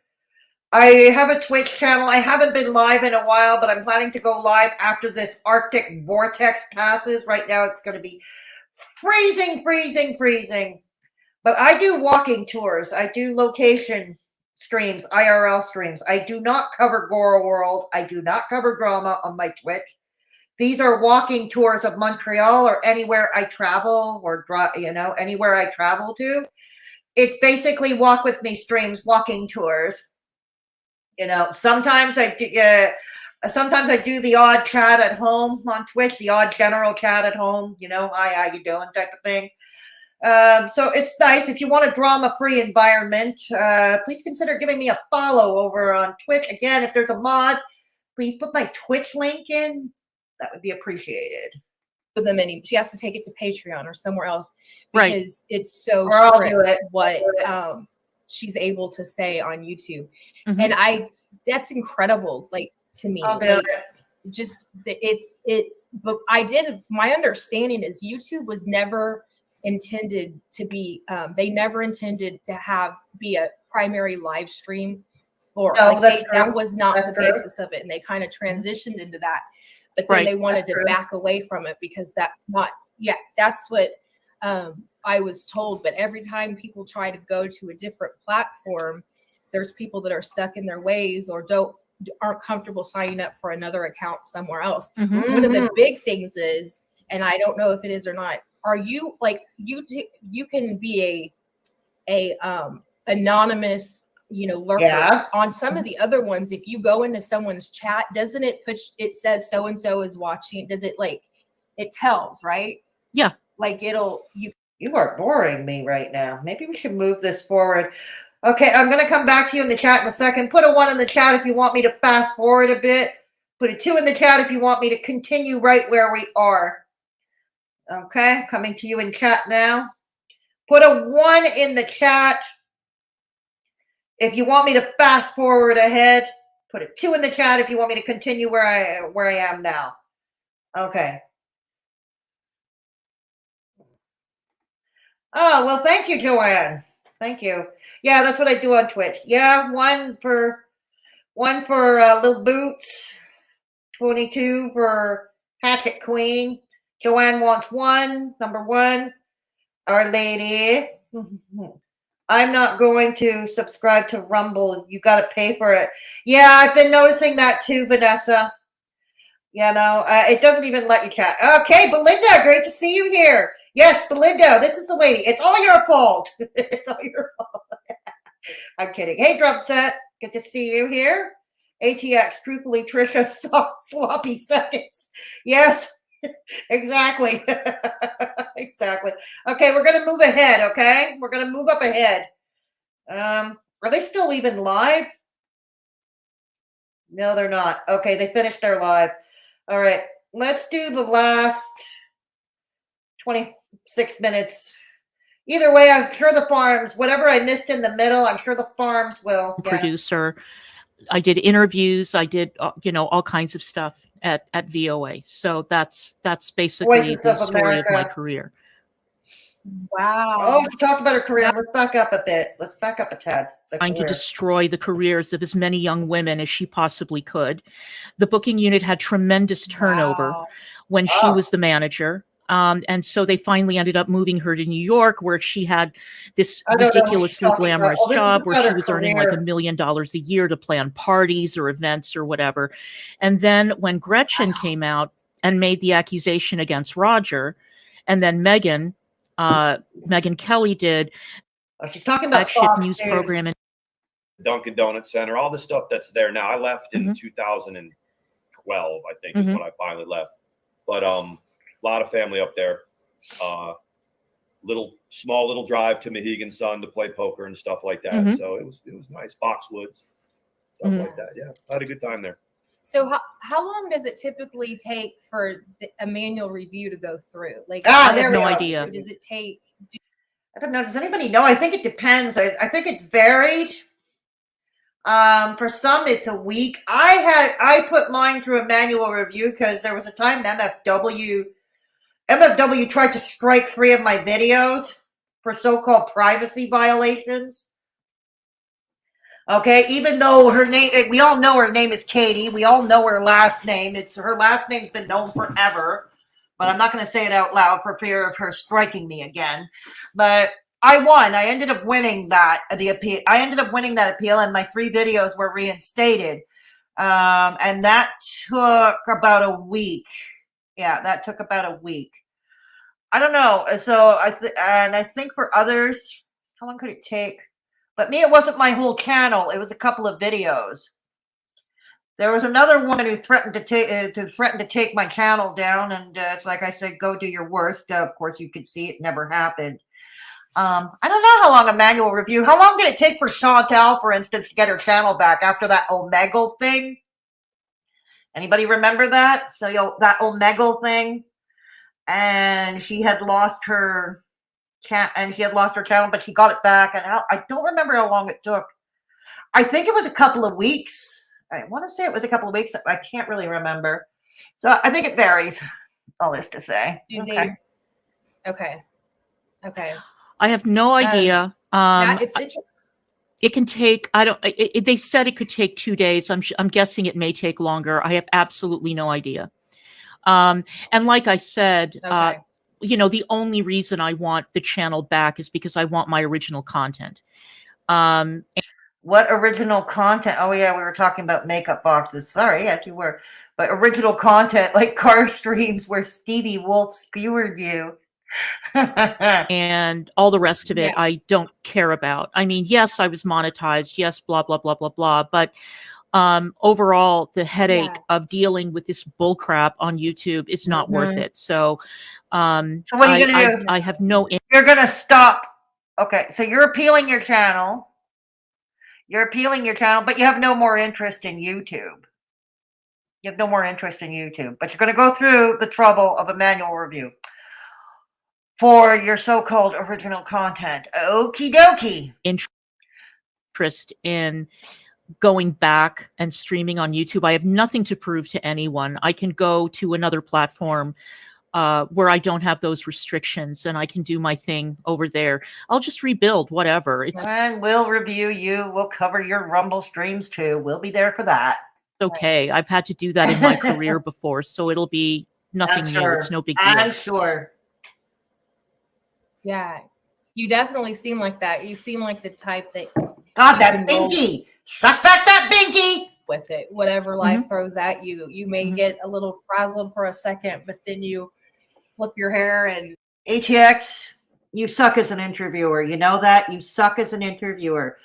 I have a Twitch channel. I haven't been live in a while, but I'm planning to go live after this Arctic vortex passes. Right now it's going to be freezing. But I do walking tours. I do location streams, IRL streams. I do not cover Goro World. I do not cover drama on my Twitch. These are walking tours of Montreal or anywhere I travel, or anywhere I travel to. It's basically walk with me streams, walking tours. Sometimes I do the odd chat at home on Twitch, the odd general chat at home. Hi, how you doing, type of thing. So it's nice. If you want a drama-free environment, please consider giving me a follow over on Twitch. Again, if there's a mod, please put my Twitch link in. That would be appreciated. Them any, she has to take it to Patreon or somewhere else Right. because it's so I'll strict do it. what she's able to say on YouTube. Mhm. And that's incredible, like, to me. I'll do Like, it. just but my understanding is YouTube was never intended to be, they never intended to be a primary live stream for, No, that was not That's the true. basis of it. And they kind of transitioned into that, but then they wanted That's to true. back away from it because that's what I was told. But every time people try to go to a different platform, there's people that are stuck in their ways or aren't comfortable signing up for another account somewhere else. Mhm. One of the big things is, and I don't know if it is or not, are you like, you can be a anonymous, lurker. Yeah. On some of the other ones, if you go into someone's chat, doesn't it it says so and so is watching? Does it, like, it tells, right? Yeah. Like, You are boring me right now. Maybe we should move this forward. Okay, I'm going to come back to you in the chat in a second. Put a 1 in the chat if you want me to fast forward a bit. Put a 2 in the chat if you want me to continue right where we are. Okay, coming to you in chat now. Put a 1 in the chat if you want me to fast forward ahead. Put a 2 in the chat if you want me to continue where I am now. Okay. Oh, well, thank you, Joanne. Thank you. Yeah, that's what I do on Twitch. Yeah, 1 for Little Boots, 22 for Hatchet Queen. Joanne wants 1, number 1. Our Lady. I'm not going to subscribe to Rumble. You got to pay for it. Yeah, I've been noticing that too, Vanessa. It doesn't even let you chat. Okay, Belinda, great to see you here. Yes, Belinda, this is the lady. It's all your fault. It's all your fault. I'm kidding. Hey, Drum Set, good to see you here. ATX, truthfully, Trisha, sloppy seconds. Yes, exactly. Exactly. Okay, we're going to move ahead, okay? We're going to move up ahead. Are they still even live? No, they're not. Okay, they finished their live. All right, let's do the last 26 minutes. Either way, I'm sure the farms, whatever I missed in the middle, I'm sure the farms will. Yeah. Producer. I did interviews. I did, all kinds of stuff at VOA. So that's basically Voices the of story America. of my career. wow. Oh, we talked about her career. Let's back up a bit. Let's back up a tad. Trying to destroy the careers of as many young women as she possibly could. The booking unit had tremendous turnover when she was the manager. And so they finally ended up moving her to New York, where she had this ridiculously glamorous job where she was earning like $1 million a year to plan parties or events or whatever. And then when Gretchen came out and made the accusation against Roger, and then Megyn Kelly did she's talking about flagship news program and Dunkin' Donuts Center, all the stuff that's there now. I left in 2012, I think, is when I finally left. But a lot of family up there. Little small little drive to Mohegan Sun to play poker and stuff like that. Mhm. So it was nice. Boxwoods, stuff Mhm. like that. Yeah, I had a good time there. So how long does it typically take for a manual review to go through? Like, Ah, I there have we no are. idea. does it take? I don't know. Does anybody know? I think it depends. I think it's varied. For some, it's a week. I put mine through a manual review because there was a time MFW tried to strike 3 of my videos for so-called privacy violations. Okay, even though her name, we all know her name is Katie. We all know her last name. Her last name's been known forever, but I'm not going to say it out loud for fear of her striking me again. But I won. I ended up winning that appeal. I ended up winning that appeal, and my 3 videos were reinstated. And that took about a week. Yeah, that took about a week. I don't know. So I think for others, how long could it take? But me, it wasn't my whole channel. It was a couple of videos. There was another woman who threatened to take my channel down, and it's like I said, go do your worst. Of course, you could see it never happened. I don't know how long a manual review. How long did it take for Chantal, for instance, to get her channel back after that Omegle thing? Anybody remember that? So that Omegle thing, and she had lost her channel, but she got it back. And I don't remember how long it took. I think it was a couple of weeks. I want to say it was a couple of weeks. I can't really remember. So I think it varies. All this to say. Okay. I have no idea. It's interesting. It can take. I don't. They said it could take 2 days. I'm guessing it may take longer. I have absolutely no idea. And like I said, Okay. the only reason I want the channel back is because I want my original content. What original content? Oh yeah, we were talking about makeup boxes. Sorry, yes, you were. But original content like car streams where Stevie Wolf skewered you. And all the rest of it, Yeah. I don't care about. I mean, yes, I was monetized. Yes, blah, blah, blah, blah, blah. But overall, the headache of dealing with this bullcrap on YouTube is not worth it. So, So what are you going to do? I have no. You're going to stop. Okay, so you're appealing your channel. But you have no more interest in YouTube. But you're going to go through the trouble of a manual review for your so-called original content. Okie dokie. Interest in going back and streaming on YouTube. I have nothing to prove to anyone. I can go to another platform where I don't have those restrictions, and I can do my thing over there. I'll just rebuild, whatever. And we'll review you. We'll cover your Rumble streams too. We'll be there for that. Okay. I've had to do that in my career before, so it'll be nothing new. It's no big deal. I'm sure. Yeah. You definitely seem like that. You seem like the type that God, that binky. Suck back that binky. With it, whatever life throws at you. You may get a little frazzled for a second, but then you flip your hair and ATX, you suck as an interviewer. You know that? You suck as an interviewer.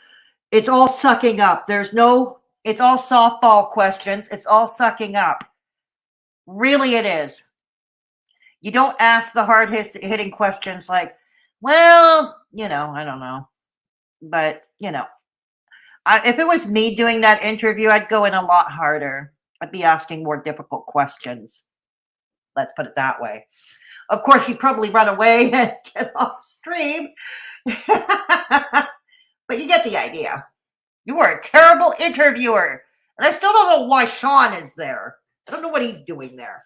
It's all sucking up. It's all softball questions. It's all sucking up. Really, it is. You don't ask the hard hitting questions like, well, I don't know. But, if it was me doing that interview, I'd go in a lot harder. I'd be asking more difficult questions. Let's put it that way. Of course, you'd probably run away and get off stream. But you get the idea. You were a terrible interviewer. And I still don't know why Sean is there. I don't know what he's doing there.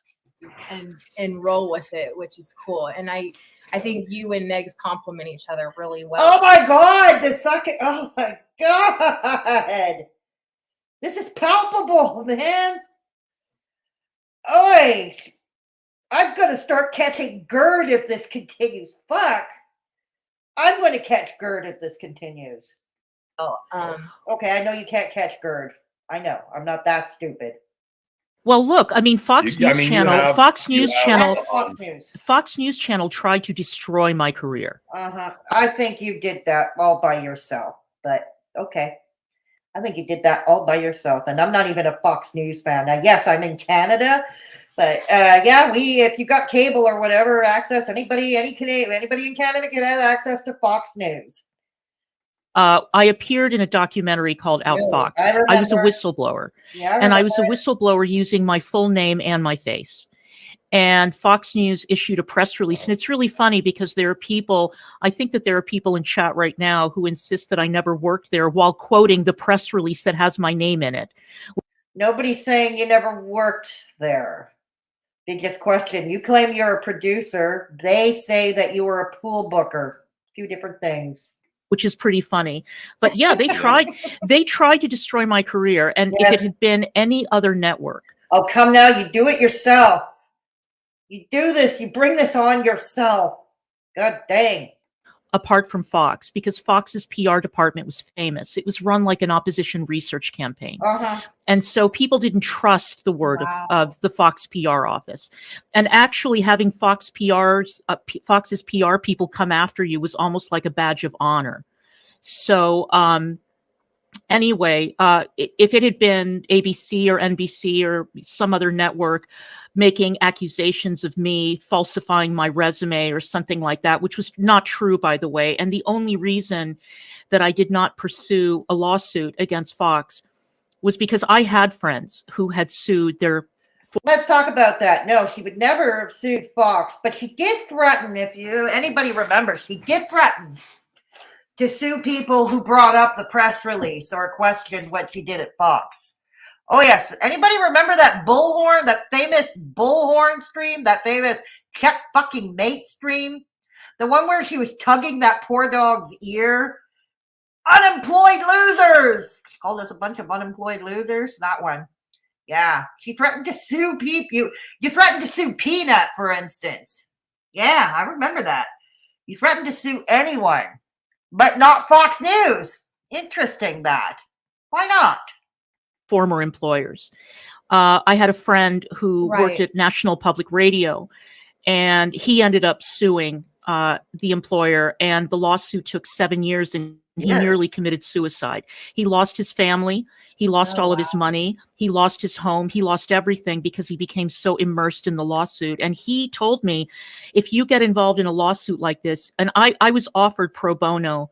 And roll with it, which is cool. And I think you and Negs complement each other really well. Oh my God, oh my God. This is palpable, man. Oi. I'm going to start catching GERD if this continues. Fuck. I'm going to catch GERD if this continues. Oh, okay, I know you can't catch GERD. I know. I'm not that stupid. Well, look, I mean, Fox News Channel tried to destroy my career. I think you did that all by yourself, but okay. I think you did that all by yourself, and I'm not even a Fox News fan. Now, yes, I'm in Canada, But yeah, if you got cable or whatever access, anybody in Canada can have access to Fox News. I appeared in a documentary called Out Really? Fox. I I was a remember. whistleblower, Yeah, and I was a remember it. whistleblower using my full name and my face. And Fox News issued a press release. And it's really funny because there are people, I think that there are people in chat right now who insist that I never worked there while quoting the press release that has my name in it. Nobody's saying you never worked there. Biggest question. You claim you're a producer. They say that you were a pool booker. Two different things. Which is pretty funny. But yeah, they tried to destroy my career. And Yes. if it had been any other network. Oh, come now. You do it yourself. You do this. You bring this on yourself. God dang. Apart from Fox, because Fox's PR department was famous. It was run like an opposition research campaign. Uh-huh. And so people didn't trust the word of the Fox PR office. And actually having Fox's PR people come after you was almost like a badge of honor. So anyway, if it had been ABC or NBC or some other network making accusations of me falsifying my resume or something like that, which was not true, by the way, and the only reason that I did not pursue a lawsuit against Fox was because I had friends who had sued their... Let's talk about that. No, he would never have sued Fox, but he did threaten, if anybody remembers, he did threaten to sue people who brought up the press release or questioned what she did at Fox. Oh, yes. Anybody remember that bullhorn, that famous bullhorn stream, that famous check fucking mate stream? The one where she was tugging that poor dog's ear? Unemployed losers! Called us a bunch of unemployed losers? That one. Yeah. She threatened to sue people. You threatened to sue Peanut, for instance. Yeah, I remember that. You threatened to sue anyone. But not Fox News. Interesting that. Why not? Former employers. I had a friend who worked at National Public Radio, and he ended up suing the employer, and the lawsuit took 7 years, and he nearly committed suicide. He lost his family. He lost all of his money. He lost his home. He lost everything because he became so immersed in the lawsuit. And he told me, if you get involved in a lawsuit like this, and I was offered pro bono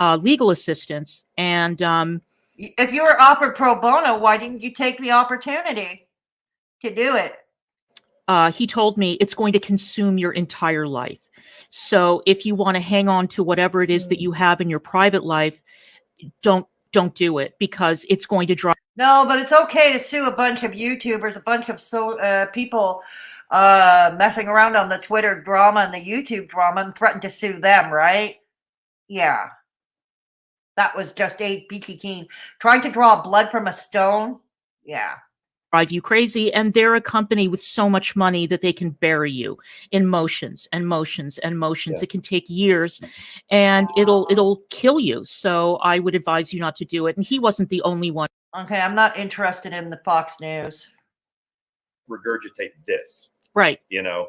legal assistance, and if you were offered pro bono, why didn't you take the opportunity to do it? He told me it's going to consume your entire life. So if you want to hang on to whatever it is that you have in your private life, don't do it, because it's going to drive. No, but it's okay to sue a bunch of YouTubers, a bunch of people messing around on the Twitter drama and the YouTube drama and threaten to sue them, right? Yeah. That was just a Peachy Keen. Trying to draw blood from a stone? Yeah. Drive you crazy, and they're a company with so much money that they can bury you in motions and motions and motions. It can take years, and it'll kill you. So I would advise you not to do it. And he wasn't the only one. Okay, I'm not interested in the Fox News. Regurgitate this. Right. You know,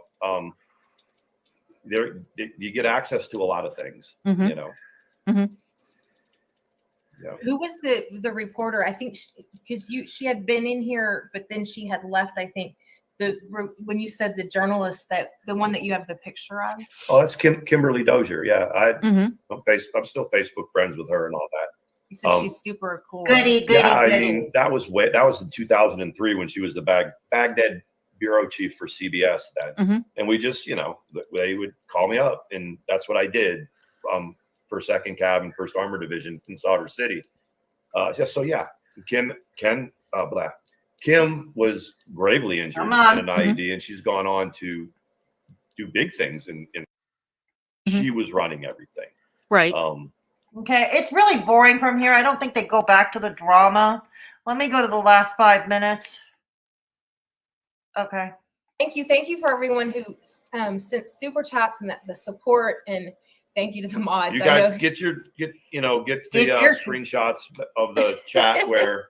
you get access to a lot of things, Mm-hmm. you know. Mm-hmm. Yeah. Who was the reporter? I think because she had been in here, but then she had left. I think when you said the journalist, that the one that you have the picture of. Oh, that's Kimberly Dozier. Yeah, Mm-hmm. I'm still Facebook friends with her and all that. You said she's super cool. Goody. I mean, that was in 2003 when she was the Baghdad bureau chief for CBS then. Mm-hmm. And we just, you know, they would call me up, and that's what I did. For 2nd Cav and 1st Armored Division in Sauter City. So yeah, Kim was gravely injured in an IED, and she's gone on to do big things, and she was running everything. Right. Okay, it's really boring from here. I don't think they go back to the drama. Let me go to the last 5 minutes. Okay. Thank you for everyone who sent super chats and the support, and thank you to the mods. You guys get the screenshots of the chat where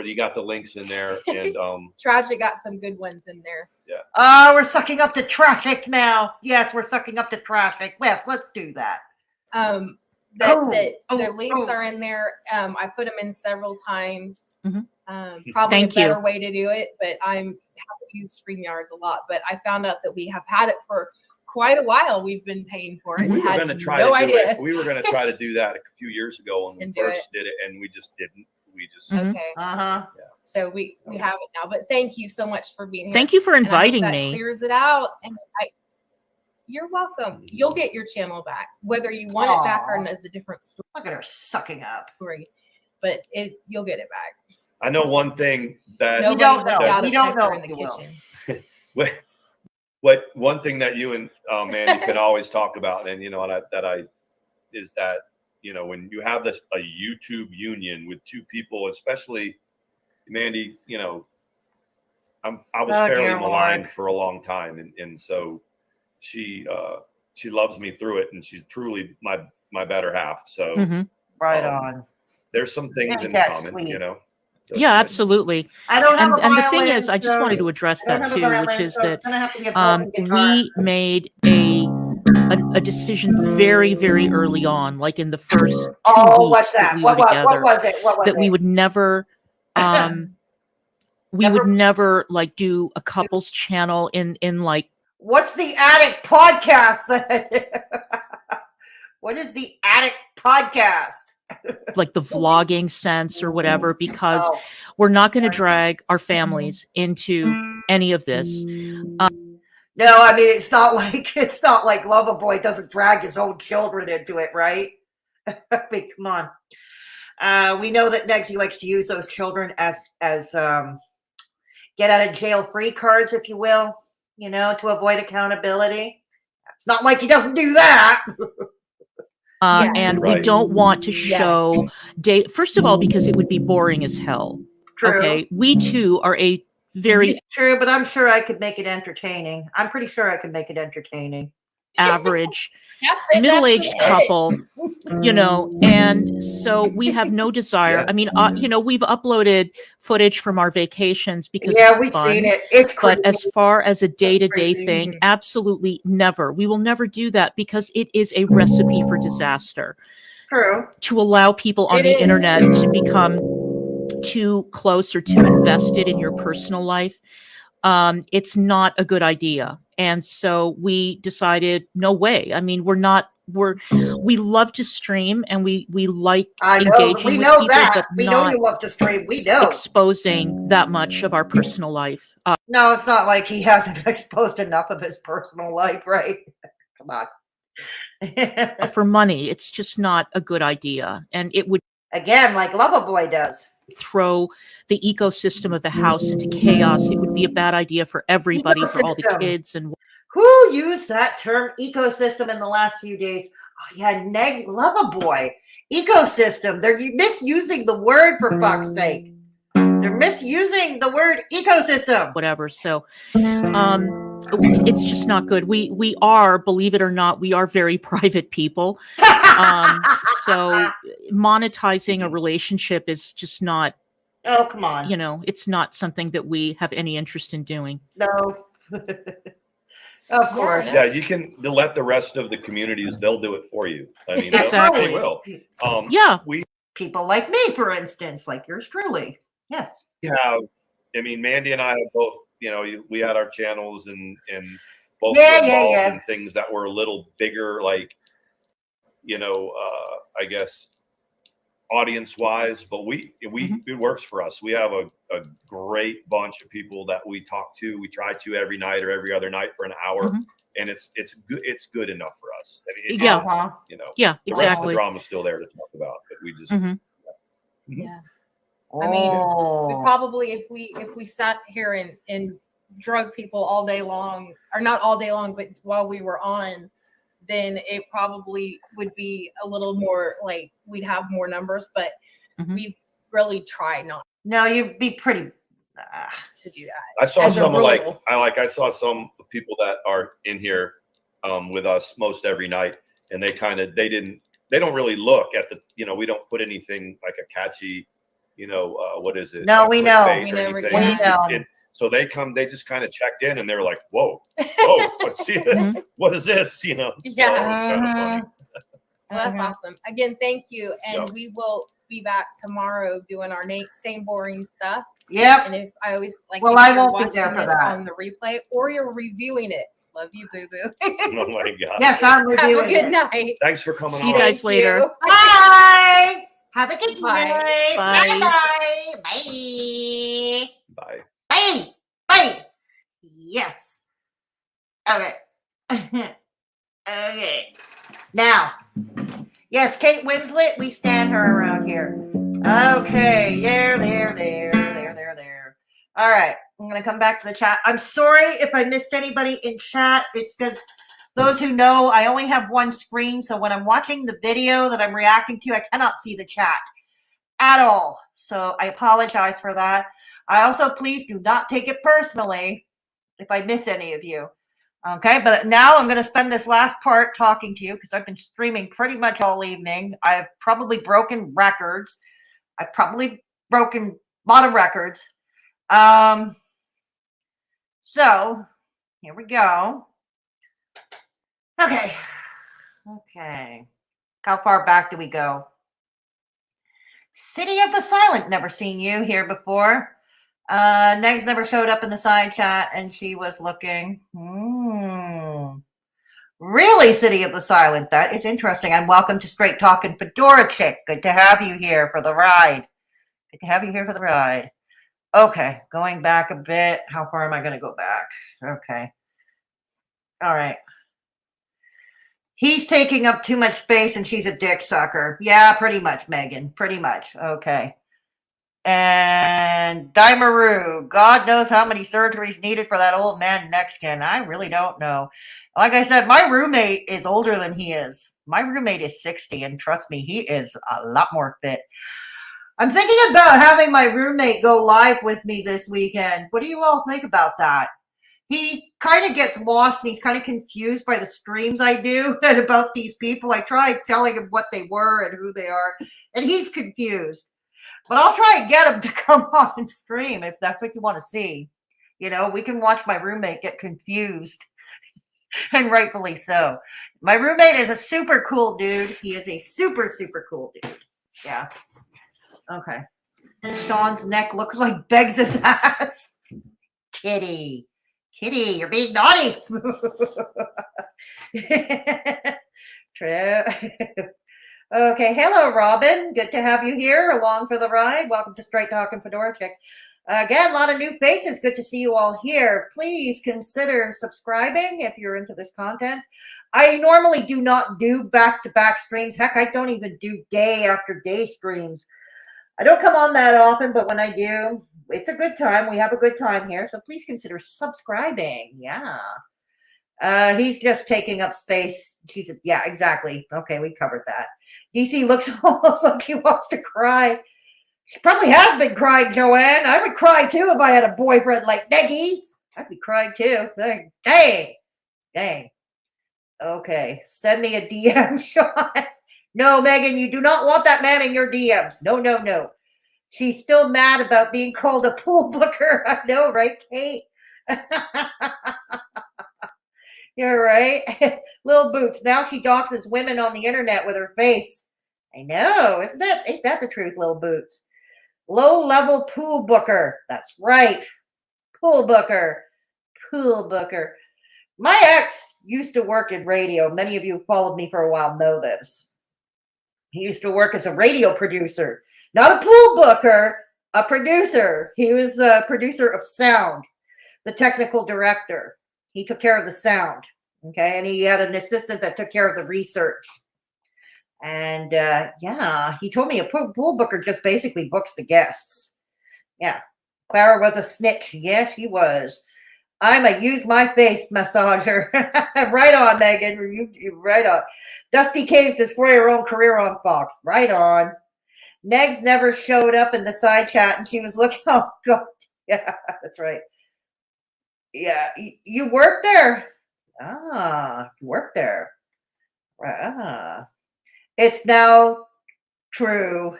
you got the links in there, and Tragic got some good ones in there. Yeah. We're sucking up to traffic now. Yes, we're sucking up to traffic. Yes, let's do that. The links are in there. I put them in several times. Mm-hmm. Probably Thank a better you. way to do it, but I'm use StreamYards a lot, but I found out that we have had it for quite a while. We've been paying for it. We And were had going to try no to do idea. it. We were going to try to do that a few years ago when we And do first did it, and we just didn't. We just Mhm. Okay. Uh-huh. So we have it now. But thank you so much for being here. Thank you for And I hope inviting that me. clears it out. And you're welcome. You'll get your channel back, whether you want it back or Aw. not. It's a different Look at her sucking up. story. But you'll get it back. I know one thing that No. Nobody don't left know. out We a don't pepper know in the if you will. kitchen. what one thing that you and Mandy can always talk about, and is that when you have a YouTube union with two people, especially Mandy, I was Oh, fairly dear maligned Lord. for a long time, and so she loves me through it, and she's truly my better half. So Mhm. Right Um, on. there's some things Ain't in that common, sweet? So Yeah, it's absolutely. I don't have a And the violin. thing is, I just so wanted to address I don't that have a too, violin, which is so that it's gonna have to be a broken guitar. we made a decision very, very early on, like in the first 2 Oh, weeks what's that that? we What were was together, it? What was that it? we would never, never like do a couples channel in like, What's the Attic podcast? What is the Attic podcast? like the vlogging sense or whatever, because Oh. we're not going to drag our families into any of this. No, I mean it's not like Loverboy doesn't drag his own children into it, right? I mean, come on. We know that Negsy likes to use those children as get out of jail free cards, if you will, to avoid accountability. It's not like he doesn't do that. Yeah. And we Right. don't want to Yes. show first of all, because it would be boring as hell. True. Okay. We too are a very True, but I'm sure I could make it entertaining. I'm pretty sure I could make it entertaining. average That's middle-aged just it. couple, and so we have no desire. Yeah. I mean, we've uploaded footage from our vacations because Yeah, it's we've fun. seen it. It's But creepy. as far as a day-to-day Crazy. thing, absolutely never. We will never do that because it is a recipe for disaster. True. To allow people on It the is. internet to become too close or too invested in your personal life, it's not a good idea. And so we decided, no way. I mean, we love to stream and we like I know. engaging We with know people, that. but We know not you love to stream. We know. exposing that much of our personal life. No, it's not like he hasn't exposed enough of his personal life, right? Come on. For money, it's just not a good idea. And it would Again, like Loverboy does. throw the ecosystem of the house into chaos. It would be a bad idea for everybody, for all the Ecosystem. kids. And Who used that term ecosystem in the last few days? Oh, yeah, Loverboy. Ecosystem. They're misusing the word, for fuck's sake. They're misusing the word ecosystem. whatever. So it's just not good. We are, believe it or not, we are very private people. So monetizing a relationship is just not, Oh, come on. it's not something that we have any interest in doing. No. Of course. Yeah, you can let the rest of the communities, they'll do it for you. I mean, Exactly. they will. Yeah. People like me, for instance, like yours truly. Yes. I mean, Mandy and I have both, we had our channels and both Yeah, were yeah, involved yeah. in things that were a little bigger, like, I guess audience wise, but it works for us. We have a great bunch of people that we talk to. We try to every night or every other night for an hour. Mhm. And it's good. It's good enough for us. I mean, Yeah. Uh-huh. Yeah, the rest of the exactly. drama's still there to talk about, but we just, Mhm. Yeah. I mean, we probably, if we sat here and drug people all day long, or not all day long, but while we were on, then it probably would be a little more like we'd have more numbers, but Mhm. we really try not No, you'd be pretty. to do that. I saw As a some rule. I saw some people that are in here with us most every night, and they don't really look at the, we don't put anything like a catchy, what is it? No, like we know. clickbait We or never anything. do. We know. So they just kind of checked in and they're like, whoa, Mhm. what is this? So Yeah. it's kind of funny. Well, that's awesome. Again, thank you. And Yeah. we will be back tomorrow doing our same boring stuff. Yep. And if I always like, Well, if I you're won't be watching there for this that. on the replay or you're reviewing it. Love you, boo boo. Oh my God. Yes, I'm Have a reviewing good it. night. Thanks for coming See you on. guys later. You. Bye. Have a good Bye. night. Bye. Bye. Bye. Bye. Bye. Bye. Yes. Okay. Okay. Now, yes, Kate Winslet, we stand her around here. Okay. There. All right. I'm going to come back to the chat. I'm sorry if I missed anybody in chat. It's because those who know, I only have one screen. So when I'm watching the video that I'm reacting to, I cannot see the chat at all. So I apologize for that. I also, please do not take it personally if I miss any of you. Okay, but now I'm going to spend this last part talking to you because I've been streaming pretty much all evening. I've probably broken records. I've probably broken a lot of records. So here we go. Okay. How far back do we go? City of the Silent, never seen you here before. Negs never showed up in the side chat and she was looking. Really, City of the Silent? That is interesting. And welcome to Straight Talking Fedora Chick. Good to have you here for the ride. Okay, going back a bit. How far am I going to go back? Okay. All right. He's taking up too much space and she's a dick sucker. Yeah, pretty much, Megan. Pretty much. Okay. And Daimaru, God knows how many surgeries needed for that old man neck skin. I really don't know. Like I said, my roommate is older than he is. My roommate is 60, and trust me, he is a lot more fit. I'm thinking about having my roommate go live with me this weekend. What do you all think about that? He kind of gets lost and he's kind of confused by the streams I do and about these people. I tried telling him what they were and who they are, and he's confused. But I'll try and get him to come on and stream if that's what you want to see. You know, we can watch my roommate get confused, and rightfully so. My roommate is a super cool dude. He is a super, super cool dude. Yeah. Okay. Sean's neck looks like Beggs' ass. Kitty, you're being naughty. True. Okay, hello, Robin. Good to have you here along for the ride. Welcome to Straight Talking Fedora Chick. Again, a lot of new faces. Good to see you all here. Please consider subscribing if you're into this content. I normally do not do back-to-back streams. Heck, I don't even do day after day streams. I don't come on that often, but when I do, it's a good time. We have a good time here, so please consider subscribing. Yeah. He's just taking up space. Yeah, exactly. Okay, we covered that. DC looks almost like he wants to cry. She probably has been crying, Joanne. I would cry too if I had a boyfriend like Neggy. I'd be crying too. Dang. Okay, send me a DM, Sean. No, Megan, you do not want that man in your DMs. No. She's still mad about being called a pool booker. I know, right, Kate? You're right. Little Boots. Now she doxes women on the internet with her face. I know. Ain't that the truth, Little Boots? Low-level pool booker. That's right. Pool booker. My ex used to work in radio. Many of you who followed me for a while know this. He used to work as a radio producer. Not a pool booker, a producer. He was a producer of sound, the technical director. He took care of the sound, okay? And he had an assistant that took care of the research. And, yeah, he told me a pool booker just basically books the guests. Yeah. Clara was a snitch. Yes, she was. I'm a use my face massager. Right on, Megan. You right on. Dusty Caves destroy her own career on Fox. Right on. Negs never showed up in the side chat, and she was looking. Oh God, yeah, that's right. Yeah, you work there. You work there. It's now true.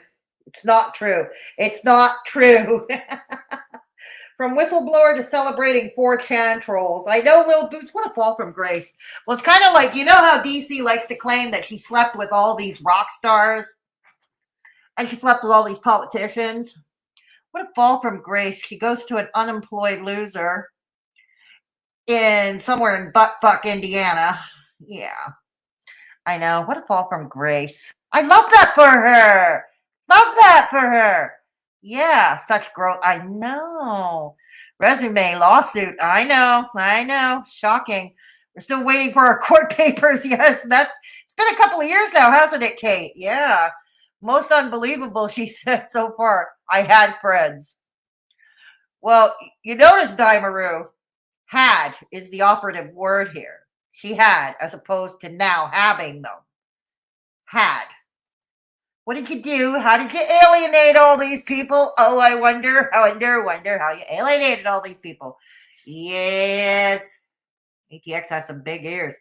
It's not true. It's not true. From whistleblower to celebrating 4chan trolls. I know, Will Boots, what a fall from grace. Well, it's kind of like, you know how DC likes to claim that she slept with all these rock stars? And she slept with all these politicians. What a fall from grace. She goes to an unemployed loser in somewhere in Buck, Indiana. Yeah, I know. What a fall from grace. I love that for her. Love that for her. Yeah, such growth. I know. Resume lawsuit. I know. Shocking. We're still waiting for our court papers. Yes, it's been a couple of years now, hasn't it, Kate? Yeah. Most unbelievable, she said so far. I had friends. Well, you notice, Daimaru, had is the operative word here. She had, as opposed to now having them. Had. What did you do? How did you alienate all these people? Oh, I wonder how you alienated all these people. Yes. ATX has some big ears.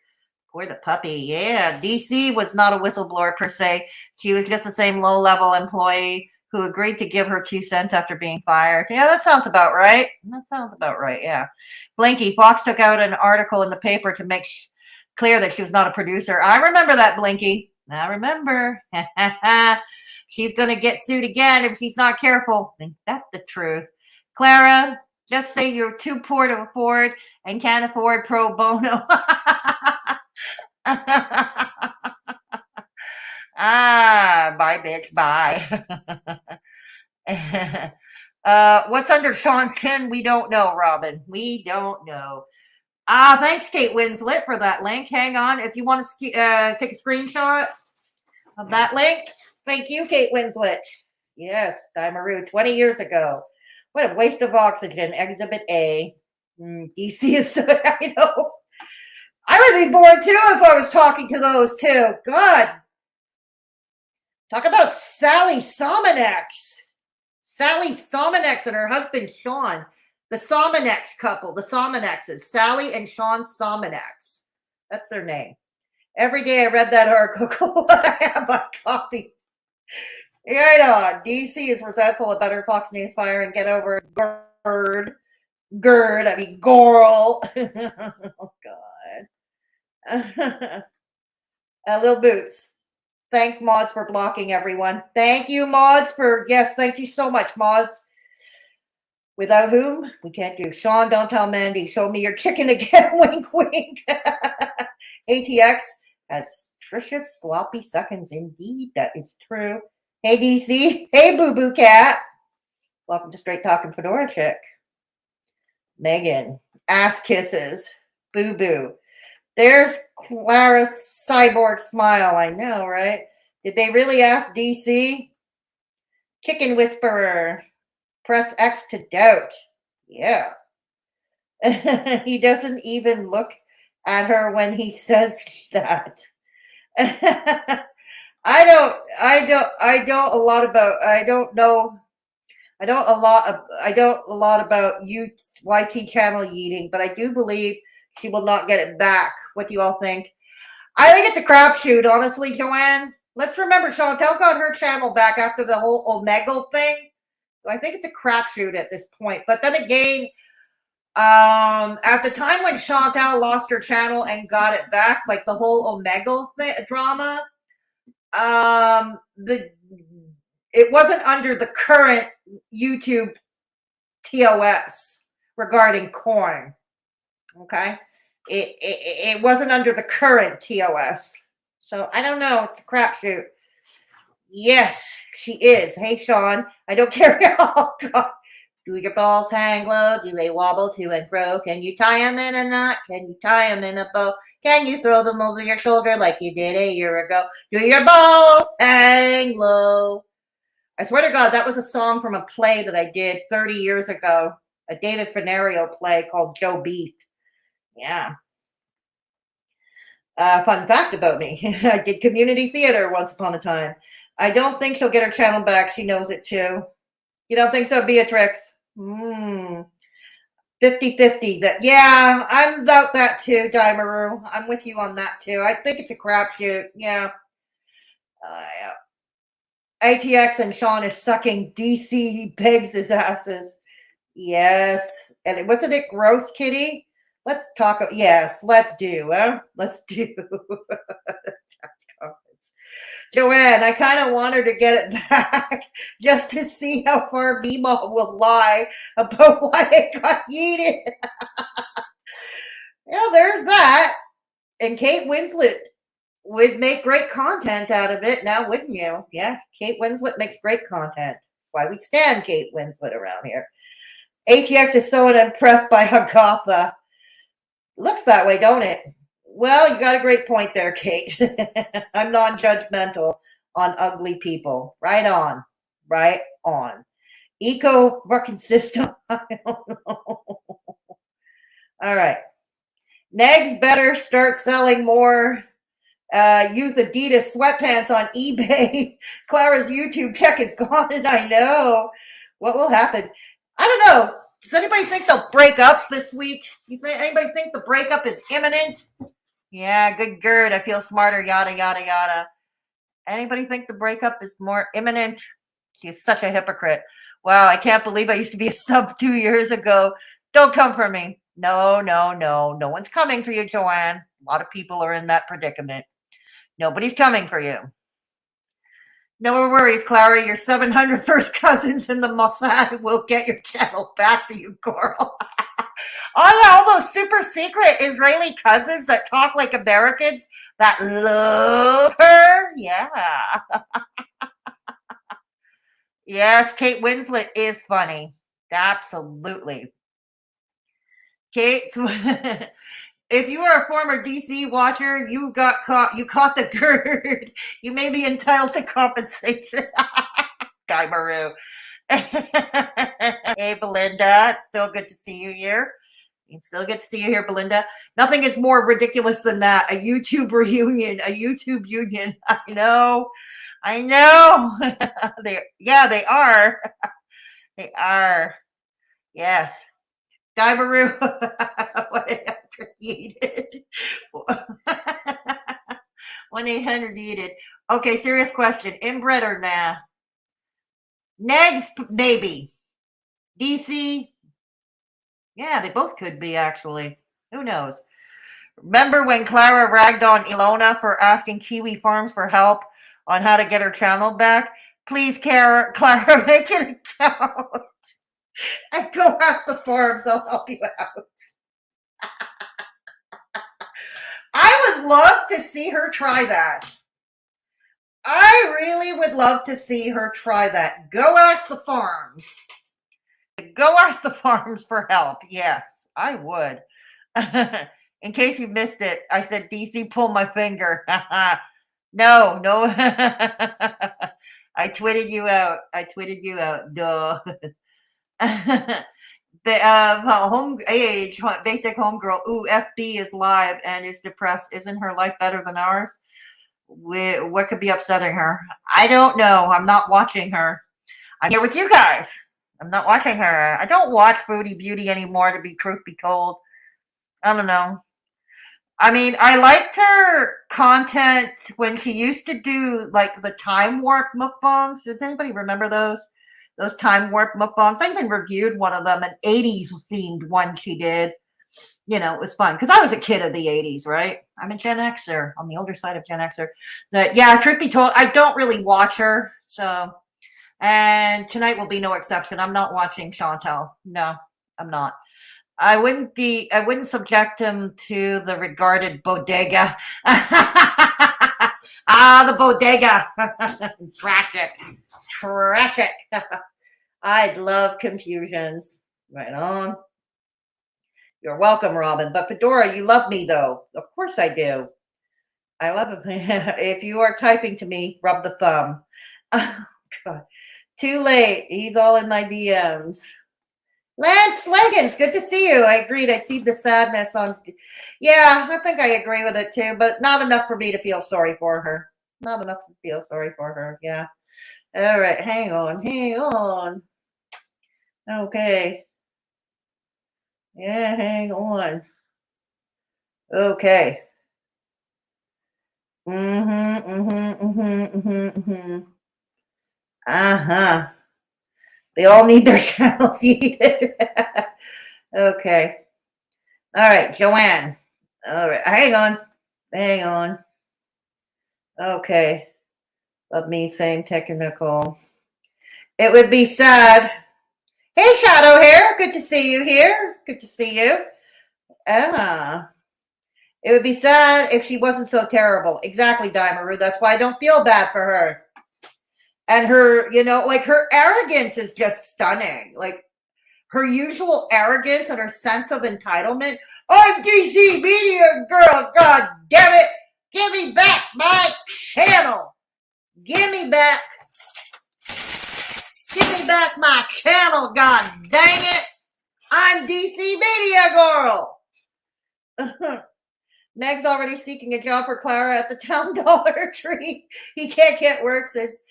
Poor the puppy. Yeah. DC was not a whistleblower per se. She was just the same low-level employee who agreed to give her 2 cents after being fired. Yeah, that sounds about right. Yeah. Blinky, Fox took out an article in the paper to make clear that she was not a producer. I remember that, Blinky. I remember. She's going to get sued again if she's not careful. Ain't that the truth? Clara, just say you're too poor to afford and can't afford pro bono. Bye, bitch. Bye. What's under Sean's chin? We don't know, Robin. We don't know. Thanks, Kate Winslet, for that link. Hang on. If you want to take a screenshot of that link, thank you, Kate Winslet. Yes, Daimaru, 20 years ago. What a waste of oxygen. Exhibit A. DC is, I know. I would be bored too if I was talking to those two. God. Talk about Sally Somonex. Sally Somonex and her husband, Sean. The Somonex couple, the Somonexes. Sally and Sean Somonex. That's their name. Every day I read that article. I have my coffee. Right on. DC is resentful about her Fox News fire and get over girl. Oh, God. Lil Boots. Thanks, Mods, for blocking everyone. Thank you, Mods, yes, thank you so much, Mods. Without whom, we can't do. Sean, don't tell Mandy. Show me your chicken again. Wink, wink. ATX has Trisha sloppy seconds indeed. That is true. Hey, DC. Hey, Boo Boo Cat. Welcome to Straight Talking Fedora Chick. Megan. Ass kisses. Boo Boo. There's Clara's cyborg smile. I know, right? Did they really ask DC? Chicken Whisperer. Press X to doubt. Yeah. He doesn't even look at her when he says that. I don't a lot about YT channel yeeting, but I do believe she will not get it back. What do you all think? I think it's a crapshoot, honestly, Joanne. Let's remember Chantel got her channel back after the whole Omegle thing. So I think it's a crapshoot at this point. But then again, at the time when Chantel lost her channel and got it back, like the whole Omegle drama, it wasn't under the current YouTube TOS regarding corn. Okay, it wasn't under the current TOS, so I don't know. It's a crapshoot. Yes, she is. Hey, Sean, I don't care. Oh, God. Do your balls hang low? Do they wobble to and fro? Can you tie them in a knot? Can you tie them in a bow? Can you throw them over your shoulder like you did a year ago? Do your balls hang low? I swear to God, that was a song from a play that I did 30 years ago, a David Finnario play called Joe Beef. Yeah. Fun fact about me. I did community theater once upon a time. I don't think she'll get her channel back. She knows it too. You don't think so, Beatrix? 50-50. Yeah, I'm about that too, Daimaru. I'm with you on that too. I think it's a crapshoot. Yeah. ATX and Sean is sucking DC. He begs his asses. Yes. And wasn't it gross, Kitty? Let's talk. Yes, let's do. Let's do. Joanne, I kind of want her to get it back just to see how far Mima will lie about why it got yeeted. Yeah, there's that. And Kate Winslet would make great content out of it now, wouldn't you? Yeah, Kate Winslet makes great content. Why we stand Kate Winslet around here. ATX is so impressed by Agatha. Looks that way, don't it? Well, you got a great point there, Kate. I'm non-judgmental on ugly people. Right on. Right on. Eco fucking system. I don't know. All right. Negs better start selling more youth Adidas sweatpants on eBay. Clara's YouTube check is gone, and I know. What will happen? I don't know. Does anybody think they'll break up this week? Anybody think the breakup is imminent? Yeah, good gird. I feel smarter, yada, yada, yada. Anybody think the breakup is more imminent? She's such a hypocrite. Wow, I can't believe I used to be a sub 2 years ago. Don't come for me. No, no, no. No one's coming for you, Joanne. A lot of people are in that predicament. Nobody's coming for you. No worries, Clara. Your 700 first cousins in the Mossad will get your channel back for you, Coral. Oh, yeah, all those super secret Israeli cousins that talk like Americans that love her. Yeah. Yes, Kate Winslet is funny. Absolutely. Kate, if you are a former DC watcher, you got caught. You caught the gird. You may be entitled to compensation. Guy Maru. Hey, Belinda. It's still good to see you here. It's still good to see you here, Belinda. Nothing is more ridiculous than that. A YouTube reunion. A YouTube union. I know. I know. They are. They are. Yes. Diveroo. 1-800 needed. Okay, serious question. Inbred or nah? Negs, maybe. DC. Yeah, they both could be, actually. Who knows? Remember when Clara ragged on Ilona for asking Kiwi Farms for help on how to get her channel back? Please, Clara, make an account. And go ask the farms. I'll help you out. I would love to see her try that. I really would love to see her try that. Go ask the farms. Go ask the farms for help. Yes, I would. In case you missed it, I said DC pull my finger. No. I tweeted you out. Duh. The home age basic homegirl. Ooh, FB is live and is depressed. Isn't her life better than ours? What could be upsetting her? I don't know. I'm not watching her. I'm here with you guys. I'm not watching her. I don't watch Booty Beauty anymore, to be truth be told. I don't know. I mean, I liked her content when she used to do like the Time Warp mukbangs. Does anybody remember those? Those Time Warp mukbangs. I even reviewed one of them, an 80s themed one she did. You know, it was fun because I was a kid of the 80s, right? I'm a Gen Xer, on the older side of Gen Xer. But yeah, truth be told, I don't really watch her. So, and tonight will be no exception. I'm not watching Chantel. No, I'm not. I wouldn't subject him to the regarded bodega. The bodega. Trash it. I'd love confusions. Right on. You're welcome, Robin. But Fedora, you love me, though. Of course I do. I love it. If you are typing to me, rub the thumb. Oh, God. Too late. He's all in my DMs. Lance Leggins, good to see you. I agreed. I see the sadness on. Yeah, I think I agree with it, too. But not enough for me to feel sorry for her. Not enough to feel sorry for her. Yeah. All right. Hang on. Okay. Yeah, hang on. Okay. Uh-huh. They all need their channels heated. Okay. All right, Joanne. All right. Hang on. Okay. Love me, same technical. It would be sad. Hey, Shadow Hair. Good to see you here. Good to see you. It would be sad if she wasn't so terrible. Exactly, Daimaru. That's why I don't feel bad for her. And her, like her arrogance is just stunning. Like her usual arrogance and her sense of entitlement. I'm DC Media Girl. God damn it. Give me back my channel. Give me back my channel. God dang it. I'm DC Media Girl. Meg's already seeking a job for Clara at the town Dollar Tree. He can't get work since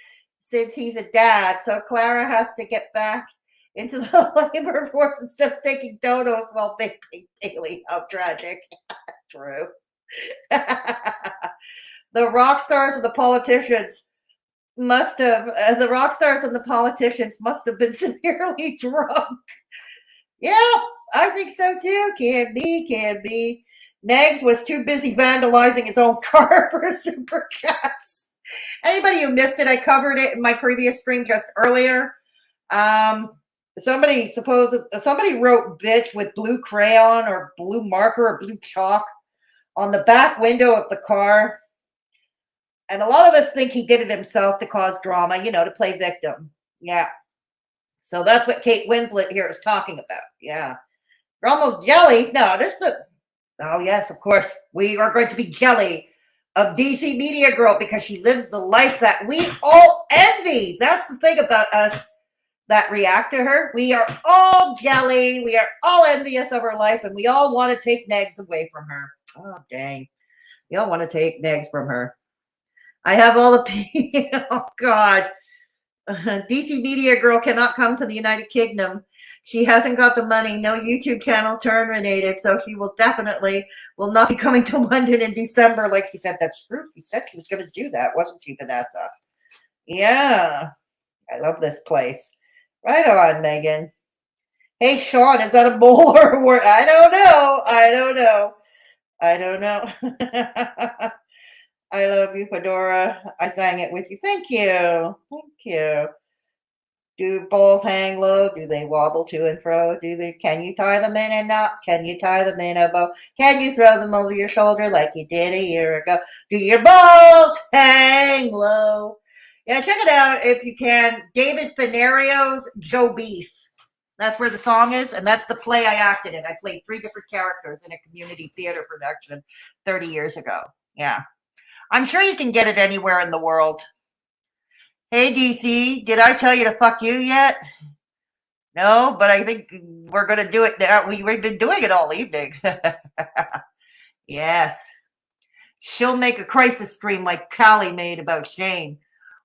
he's a dad. So Clara has to get back into the labor force instead of taking donos while baking daily. How tragic. True. The rock stars and the politicians must have been severely drunk. Yeah, I think so too. Can be. Negs was too busy vandalizing his own car for a super gas. Anybody who missed it, I covered it in my previous stream just earlier. Somebody wrote bitch with blue crayon or blue marker or blue chalk on the back window of the car. And a lot of us think he did it himself to cause drama, to play victim. Yeah. So that's what Kate Winslet here is talking about. Yeah. We're almost jelly. No, oh yes, of course. We are going to be jelly of DC Media Girl because she lives the life that we all envy. That's the thing about us that react to her. We are all jelly. We are all envious of her life, and we all want to take Negs away from her. Oh, dang. We all want to take Negs from her. I have all the... Oh, God. DC Media Girl cannot come to the United Kingdom. She hasn't got the money. No YouTube channel terminated, so she will not be coming to London in December like she said. That's true. She said she was going to do that, wasn't she, Vanessa? Yeah. I love this place. Right on, Megan. Hey, Sean, is that a mole or a word? I don't know. I love you, Fedora. I sang it with you. Thank you. Do balls hang low? Do they wobble to and fro? Can you tie them in a knot? Can you tie them in a bow? Can you throw them over your shoulder like you did a year ago? Do your balls hang low? Yeah, check it out if you can. David Finario's Joe Beef. That's where the song is, and that's the play I acted in. I played 3 different characters in a community theater production 30 years ago. Yeah. I'm sure you can get it anywhere in the world. Hey, DC, did I tell you to fuck you yet? No, but I think we're going to do it now. We've been doing it all evening. Yes. She'll make a crisis stream like Callie made about Shane.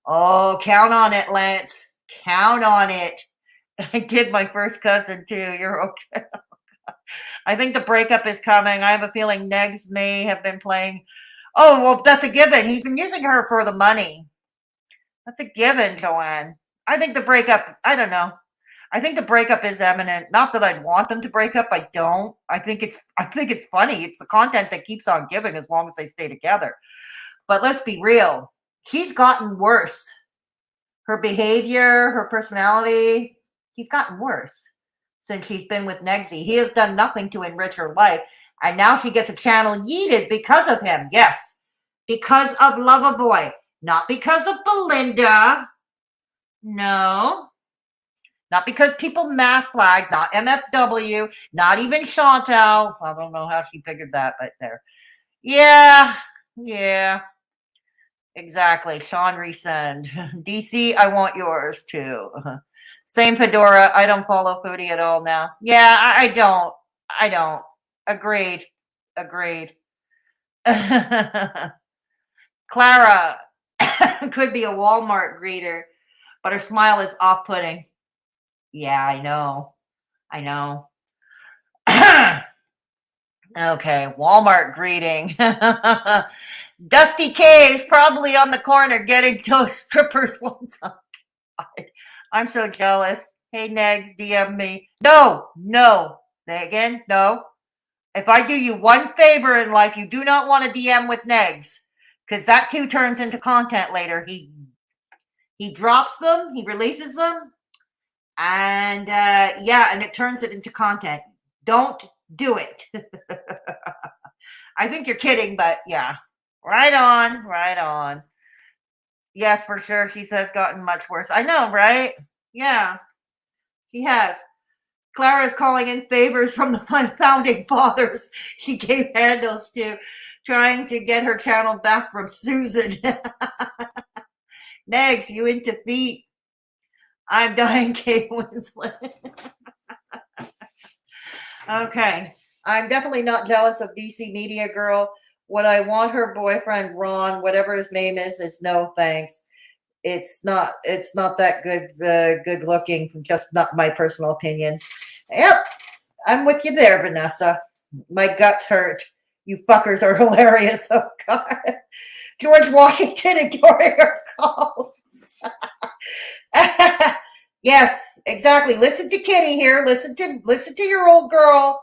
Oh, count on it, Lance. Count on it. I did my first cousin, too. You're okay. I think the breakup is coming. I have a feeling Negs may have been playing. Oh, well, that's a given. He's been using her for the money. That's a given, Joanne. I think the breakup, I don't know. I think the breakup is imminent. Not that I'd want them to break up. I don't. I think it's funny. It's the content that keeps on giving as long as they stay together. But let's be real. He's gotten worse. Her behavior, her personality, he's gotten worse since she's been with Negsy. He has done nothing to enrich her life. And now she gets a channel yeeted because of him. Yes. Because of Loverboy. Not because of Belinda. No. Not because people mass flag. Not MFW. Not even Chantal. I don't know how she figured that, but there. Yeah. Exactly. Sean resend. DC, I want yours too. Same Fedora. I don't follow Foodie at all now. Yeah, I don't. Agreed. Clara could be a Walmart greeter, but her smile is off-putting. Yeah, I know. Okay, Walmart greeting. Dusty K's probably on the corner getting those strippers once. I'm so jealous. Hey, Negs, DM me. No. Say again, no. If I do you one favor in life, you do not want to DM with Negs, because that too turns into content later. He He drops them, he releases them, and yeah, and it turns it into content. Don't do it. I think you're kidding, but yeah. Right on, right on. Yes, for sure. He says gotten much worse. I know, right? Yeah, he has. Clara is calling in favors from the founding fathers she gave handles to, trying to get her channel back from Susan. Negs, you into feet. I'm dying, Kate Winslet. Okay. I'm definitely not jealous of DCmediagirl. What I want her boyfriend, Ron, whatever his name is no thanks. It's not that good looking, just not my personal opinion. Yep. I'm with you there, Vanessa. My guts hurt. You fuckers are hilarious. Oh God. George Washington and Gloria calls. Yes, exactly. Listen to Kitty here. Listen to your old girl,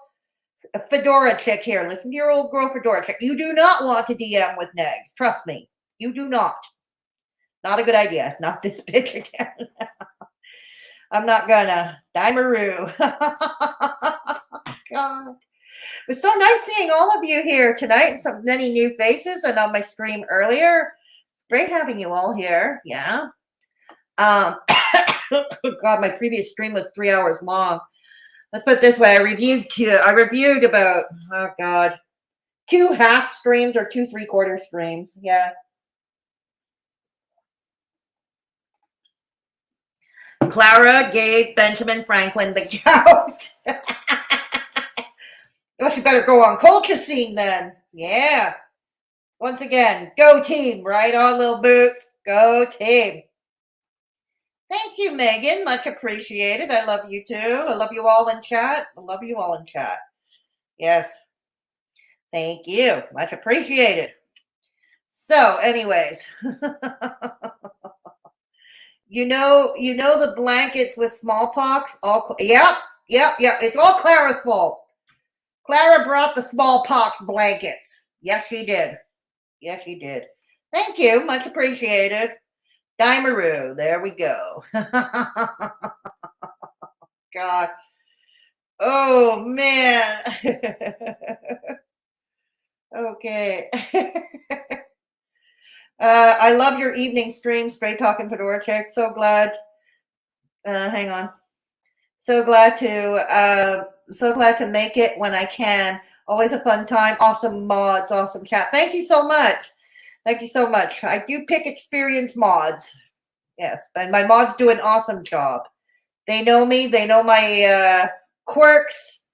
Fedora chick here. Listen to your old girl, Fedora chick. You do not want to DM with Negs. Trust me. You do not. Not a good idea. Not this bitch again. I'm not gonna. Dimeroo. God. It was so nice seeing all of you here tonight and so many new faces and on my stream earlier. Great having you all here. Yeah. God, my previous stream was 3 hours long. Let's put it this way. I reviewed about, oh God, 2 half streams or 2 3/4 streams. Yeah. Clara gave Benjamin Franklin the gout. Well, she better go on colchicine then. Yeah. Once again, go team. Right on, little boots. Go team. Thank you, Megan. Much appreciated. I love you too. I love you all in chat. I love you all in chat. Yes. Thank you. Much appreciated. So, anyways. You know the blankets with smallpox? Yep. It's all Clara's fault. Clara brought the smallpox blankets. Yes, she did. Yes, she did. Thank you. Much appreciated. Dimeroo. There we go. God. Oh, man. Okay. I love your evening stream, Straight Talking Fedora Chick. So glad. Hang on. So glad to make it when I can. Always a fun time. Awesome mods, awesome chat. Thank you so much. Thank you so much. I do pick experienced mods. Yes, and my mods do an awesome job. They know me. They know my quirks.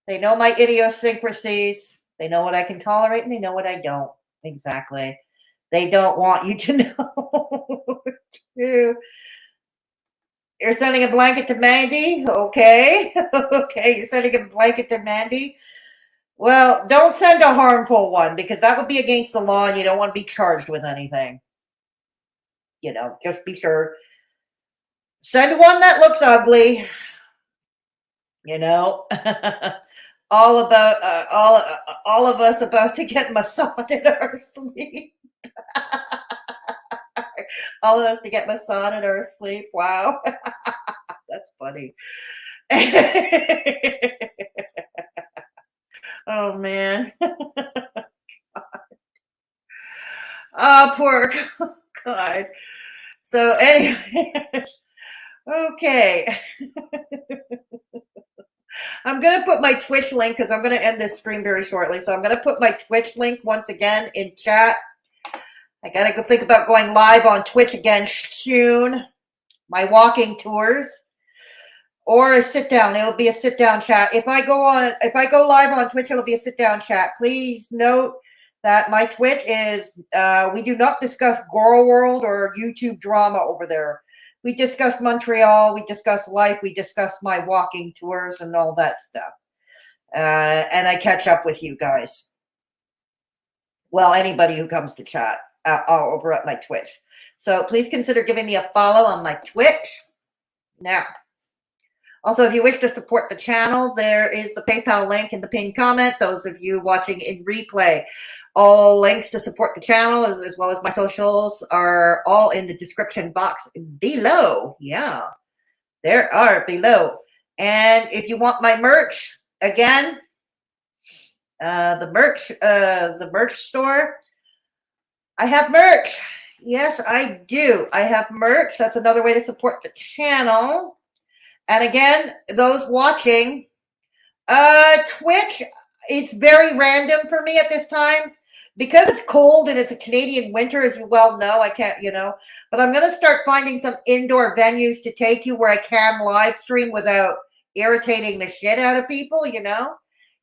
They know my idiosyncrasies. They know what I can tolerate and they know what I don't. Exactly. They don't want you to know. You're sending a blanket to Mandy? Okay. Okay, you're sending a blanket to Mandy? Well, don't send a harmful one because that would be against the law and you don't want to be charged with anything. You know, just be sure. Send one that looks ugly. You know, all of us about to get massaged in our sleep. All of us to get massaged in our sleep. Wow. That's funny. Oh, man. Oh, poor God. So, anyway. Okay. I'm going to put my Twitch link because I'm going to end this stream very shortly. So I'm going to put my Twitch link once again in chat. I got to go think about going live on Twitch again soon. My walking tours. Or a sit down. It'll be a sit down chat. If I go live on Twitch, it'll be a sit down chat. Please note that my Twitch is, we do not discuss Girl World or YouTube drama over there. We discuss Montreal, we discuss life, we discuss my walking tours and all that stuff. And I catch up with you guys. Well, anybody who comes to chat over at my Twitch. So please consider giving me a follow on my Twitch. Now, also, if you wish to support the channel, there is the PayPal link in the pinned comment. Those of you watching in replay. All links to support the channel as well as my socials are all in the description box below. Yeah, there are below. And if you want my merch, again, the merch store, I have merch. Yes, I do. I have merch. That's another way to support the channel. And again, those watching, Twitch, it's very random for me at this time because it's cold and it's a Canadian winter, as you well know. I can't, but I'm going to start finding some indoor venues to take you where I can live stream without irritating the shit out of people,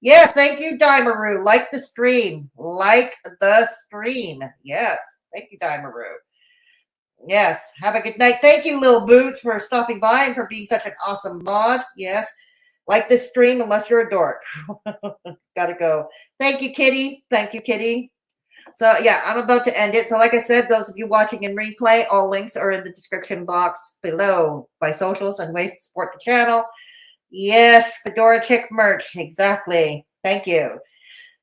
Yes, thank you, Dimaru. Like the stream. Like the stream. Yes, thank you, Dimaru. Yes, have a good night. Thank you, Lil Boots, for stopping by and for being such an awesome mod. Yes, like this stream unless you're a dork. Gotta go. Thank you, Kitty. Thank you, Kitty. So, yeah, I'm about to end it. So, like I said, those of you watching in replay, all links are in the description box below. My socials and ways to support the channel. Yes, Fedora Chick merch. Exactly. Thank you.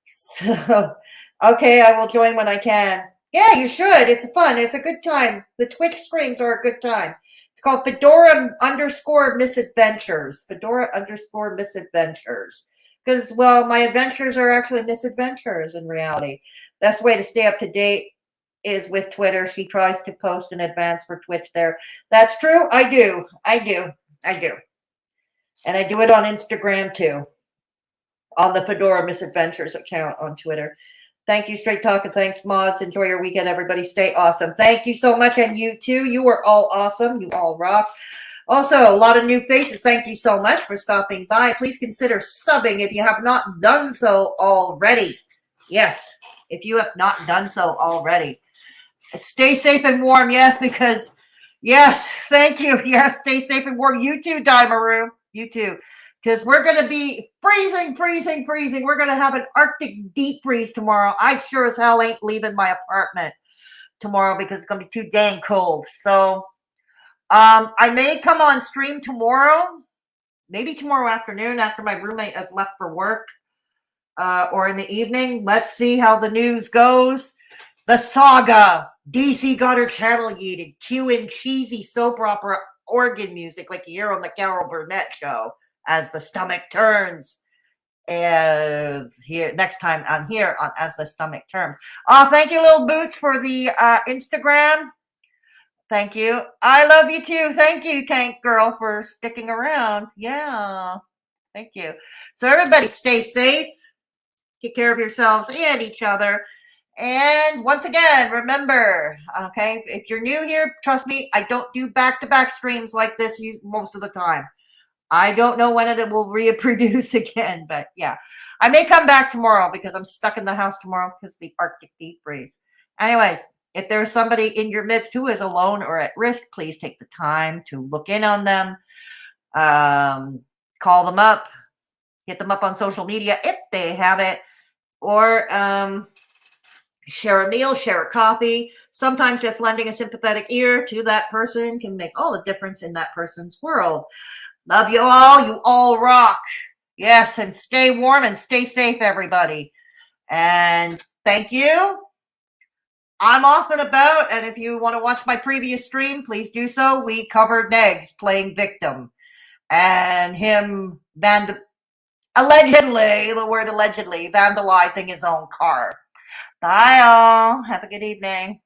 So, okay, I will join when I can. Yeah, you should. It's fun. It's a good time. The Twitch streams are a good time. It's called Fedora_misadventures. Fedora_misadventures. Because, well, my adventures are actually misadventures in reality. Best way to stay up to date is with Twitter. She tries to post in advance for Twitch there. That's true. I do. And I do it on Instagram too. On the Fedora Misadventures account on Twitter. Thank you, Straight Talk, and thanks, mods. Enjoy your weekend, everybody. Stay awesome. Thank you so much, and you too. You are all awesome. You all rock. Also, a lot of new faces. Thank you so much for stopping by. Please consider subbing if you have not done so already. Yes, if you have not done so already. Stay safe and warm, yes, because, yes, thank you. Yes, stay safe and warm. You too, Dimaru. You too. Because we're going to be freezing. We're going to have an Arctic deep freeze tomorrow. I sure as hell ain't leaving my apartment tomorrow because it's going to be too dang cold. So I may come on stream tomorrow, maybe tomorrow afternoon after my roommate has left for work, or in the evening. Let's see how the news goes. The saga. DC got her channel yeeted. Cueing cheesy soap opera organ music like you hear on the Carol Burnett show. As the stomach turns, here next time on here on As the Stomach Turns. Oh, thank you, Little Boots, for the Instagram. Thank you. I love you too. Thank you, Tank Girl, for sticking around. Yeah, thank you. So everybody, stay safe. Take care of yourselves and each other. And once again, remember, okay, if you're new here, trust me, I don't do back-to-back streams like this most of the time. I don't know when it will reproduce again, but yeah. I may come back tomorrow because I'm stuck in the house tomorrow because of the Arctic deep freeze. Anyways, if there's somebody in your midst who is alone or at risk, please take the time to look in on them. Call them up. Hit them up on social media if they have it. Or share a meal, share a coffee. Sometimes just lending a sympathetic ear to that person can make all the difference in that person's world. Love you all. You all rock. Yes, and stay warm and stay safe, everybody. And thank you. I'm off and about, and if you want to watch my previous stream, please do so. We covered Negs playing victim and him allegedly, the word allegedly, vandalizing his own car. Bye, all. Have a good evening.